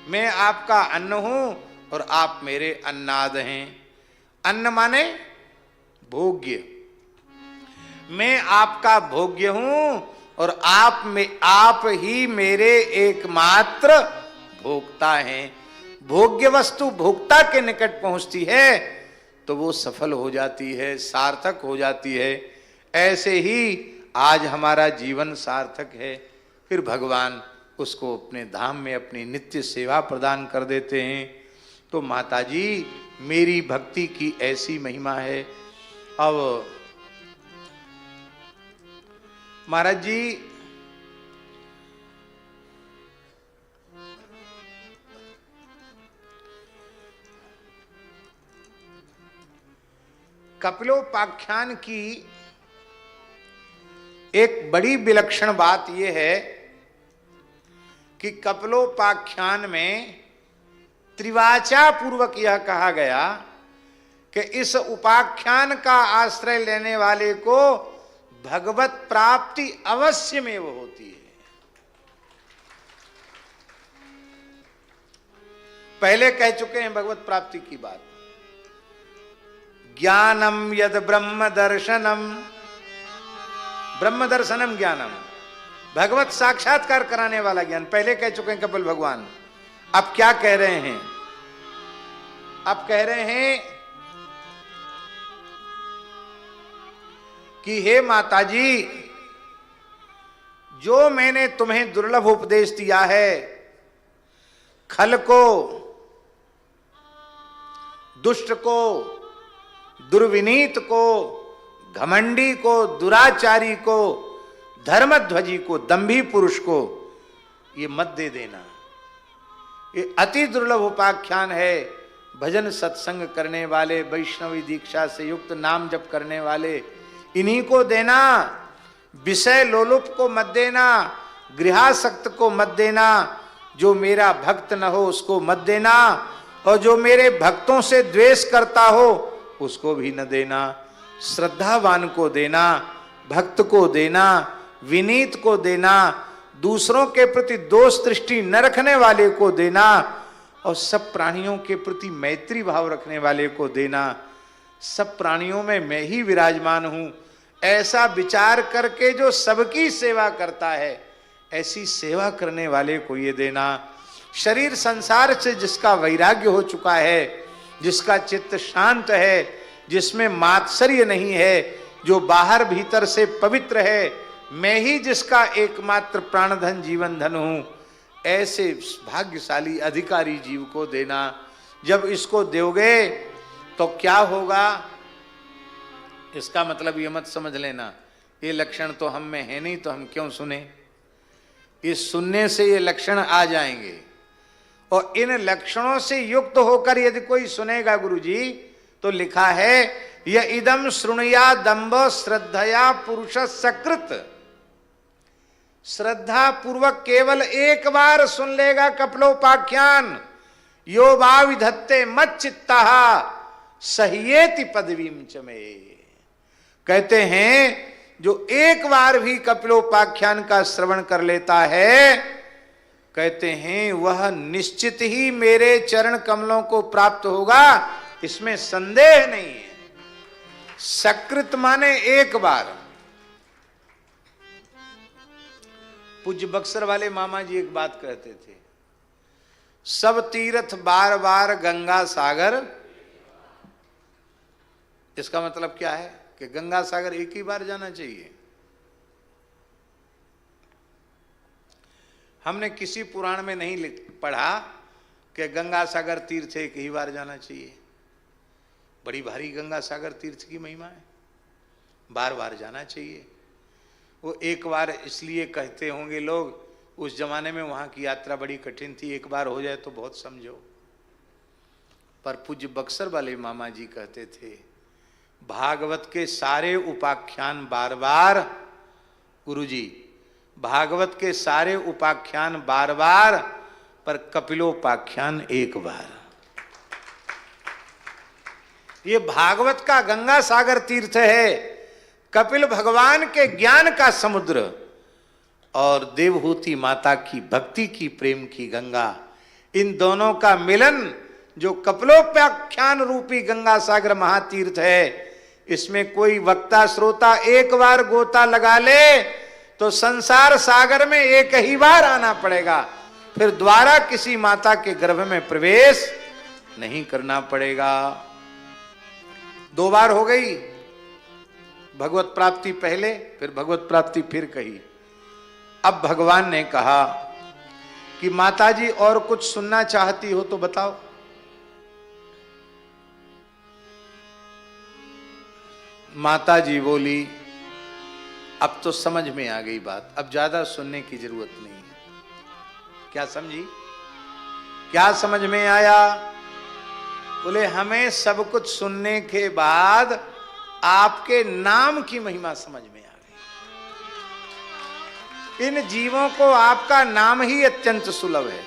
मैं आपका अन्न हूं और आप मेरे अन्नाद हैं। अन्न माने भोग्य, मैं आपका भोग्य हूं और आप ही मेरे एकमात्र भोक्ता हैं। भोग्य वस्तु भोक्ता के निकट पहुंचती है तो वो सफल हो जाती है, सार्थक हो जाती है। ऐसे ही आज हमारा जीवन सार्थक है। फिर भगवान उसको अपने धाम में अपनी नित्य सेवा प्रदान कर देते हैं। तो माताजी मेरी भक्ति की ऐसी महिमा है। अब महाराज जी कपिलोपाख्यान की एक बड़ी विलक्षण बात यह है कि कपिलोपाख्यान में त्रिवाचा पूर्वक यह कहा गया कि इस उपाख्यान का आश्रय लेने वाले को भगवत प्राप्ति अवश्य में वो होती है। पहले कह चुके हैं भगवत प्राप्ति की बात। ज्ञानम यद ब्रह्म दर्शनम, ब्रह्म दर्शनम ज्ञानम, भगवत साक्षात्कार कराने वाला ज्ञान पहले कह चुके हैं कपिल भगवान। अब क्या कह रहे हैं? अब कह रहे हैं कि हे माताजी, जो मैंने तुम्हें दुर्लभ उपदेश दिया है, खल को, दुष्ट को, दुर्विनीत को, घमंडी को, दुराचारी को, धर्मध्वजी को, दंभी पुरुष को ये मत दे देना। ये अति दुर्लभ उपाख्यान है। भजन सत्संग करने वाले, वैष्णवी दीक्षा से युक्त नाम जप करने वाले, इन्हीं को देना। विषय लोलुप को मत देना, गृहासक्त को मत देना, जो मेरा भक्त न हो उसको मत देना, और जो मेरे भक्तों से द्वेष करता हो उसको भी न देना। श्रद्धावान को देना, भक्त को देना, विनीत को देना, दूसरों के प्रति दोष दृष्टि न रखने वाले को देना, और सब प्राणियों के प्रति मैत्री भाव रखने वाले को देना। सब प्राणियों में मैं ही विराजमान हूं, ऐसा विचार करके जो सबकी सेवा करता है, ऐसी सेवा करने वाले को ये देना। शरीर संसार से जिसका वैराग्य हो चुका है, जिसका चित्त शांत है, जिसमें मात्सर्य नहीं है, जो बाहर भीतर से पवित्र है, मैं ही जिसका एकमात्र प्राणधन जीवन धन हूं, ऐसे भाग्यशाली अधिकारी जीव को देना। जब इसको दोगे तो क्या होगा? इसका मतलब ये मत समझ लेना ये लक्षण तो हम में है नहीं तो हम क्यों सुने। इस सुनने से ये लक्षण आ जाएंगे, और इन लक्षणों से युक्त होकर यदि कोई सुनेगा गुरुजी, तो लिखा है यह इदम श्रृणुया दंभ श्रद्धया पुरुष सकृत। श्रद्धा पूर्वक केवल एक बार सुन लेगा कपिलोपाख्यान, यो भाविधत्ते मत चित्ता सह्येति पदवीम च मे। कहते हैं जो एक बार भी कपिलोपाख्यान का श्रवण कर लेता है, कहते हैं वह निश्चित ही मेरे चरण कमलों को प्राप्त होगा, इसमें संदेह नहीं है। सकृत माने एक बार। पूज्य बक्सर वाले मामा जी एक बात कहते थे, सब तीर्थ बार बार गंगा सागर। इसका मतलब क्या है कि गंगा सागर एक ही बार जाना चाहिए। हमने किसी पुराण में नहीं पढ़ा कि गंगा सागर तीर्थ एक ही बार जाना चाहिए। बड़ी भारी गंगा सागर तीर्थ की महिमा है, बार बार जाना चाहिए। वो एक बार इसलिए कहते होंगे लोग, उस जमाने में वहां की यात्रा बड़ी कठिन थी, एक बार हो जाए तो बहुत समझो। पर पूज्य बक्सर वाले मामा जी कहते थे भागवत के सारे उपाख्यान बार बार, गुरुजी भागवत के सारे उपाख्यान बार बार, पर कपिलोपाख्यान एक बार। ये भागवत का गंगा सागर तीर्थ है, कपिल भगवान के ज्ञान का समुद्र और देवहूति माता की भक्ति की प्रेम की गंगा, इन दोनों का मिलन जो कपिलोपाख्यान रूपी गंगा सागर महातीर्थ है, इसमें कोई वक्ता श्रोता एक बार गोता लगा ले तो संसार सागर में एक ही बार आना पड़ेगा, फिर द्वारा किसी माता के गर्भ में प्रवेश नहीं करना पड़ेगा। 2 बार हो गई भगवत प्राप्ति, पहले फिर भगवत प्राप्ति फिर कही। अब भगवान ने कहा कि माताजी और कुछ सुनना चाहती हो तो बताओ। माताजी बोली अब तो समझ में आ गई बात, अब ज्यादा सुनने की जरूरत नहीं है। क्या समझी, क्या समझ में आया? बोले हमें सब कुछ सुनने के बाद आपके नाम की महिमा समझ में आ गई। इन जीवों को आपका नाम ही अत्यंत सुलभ है।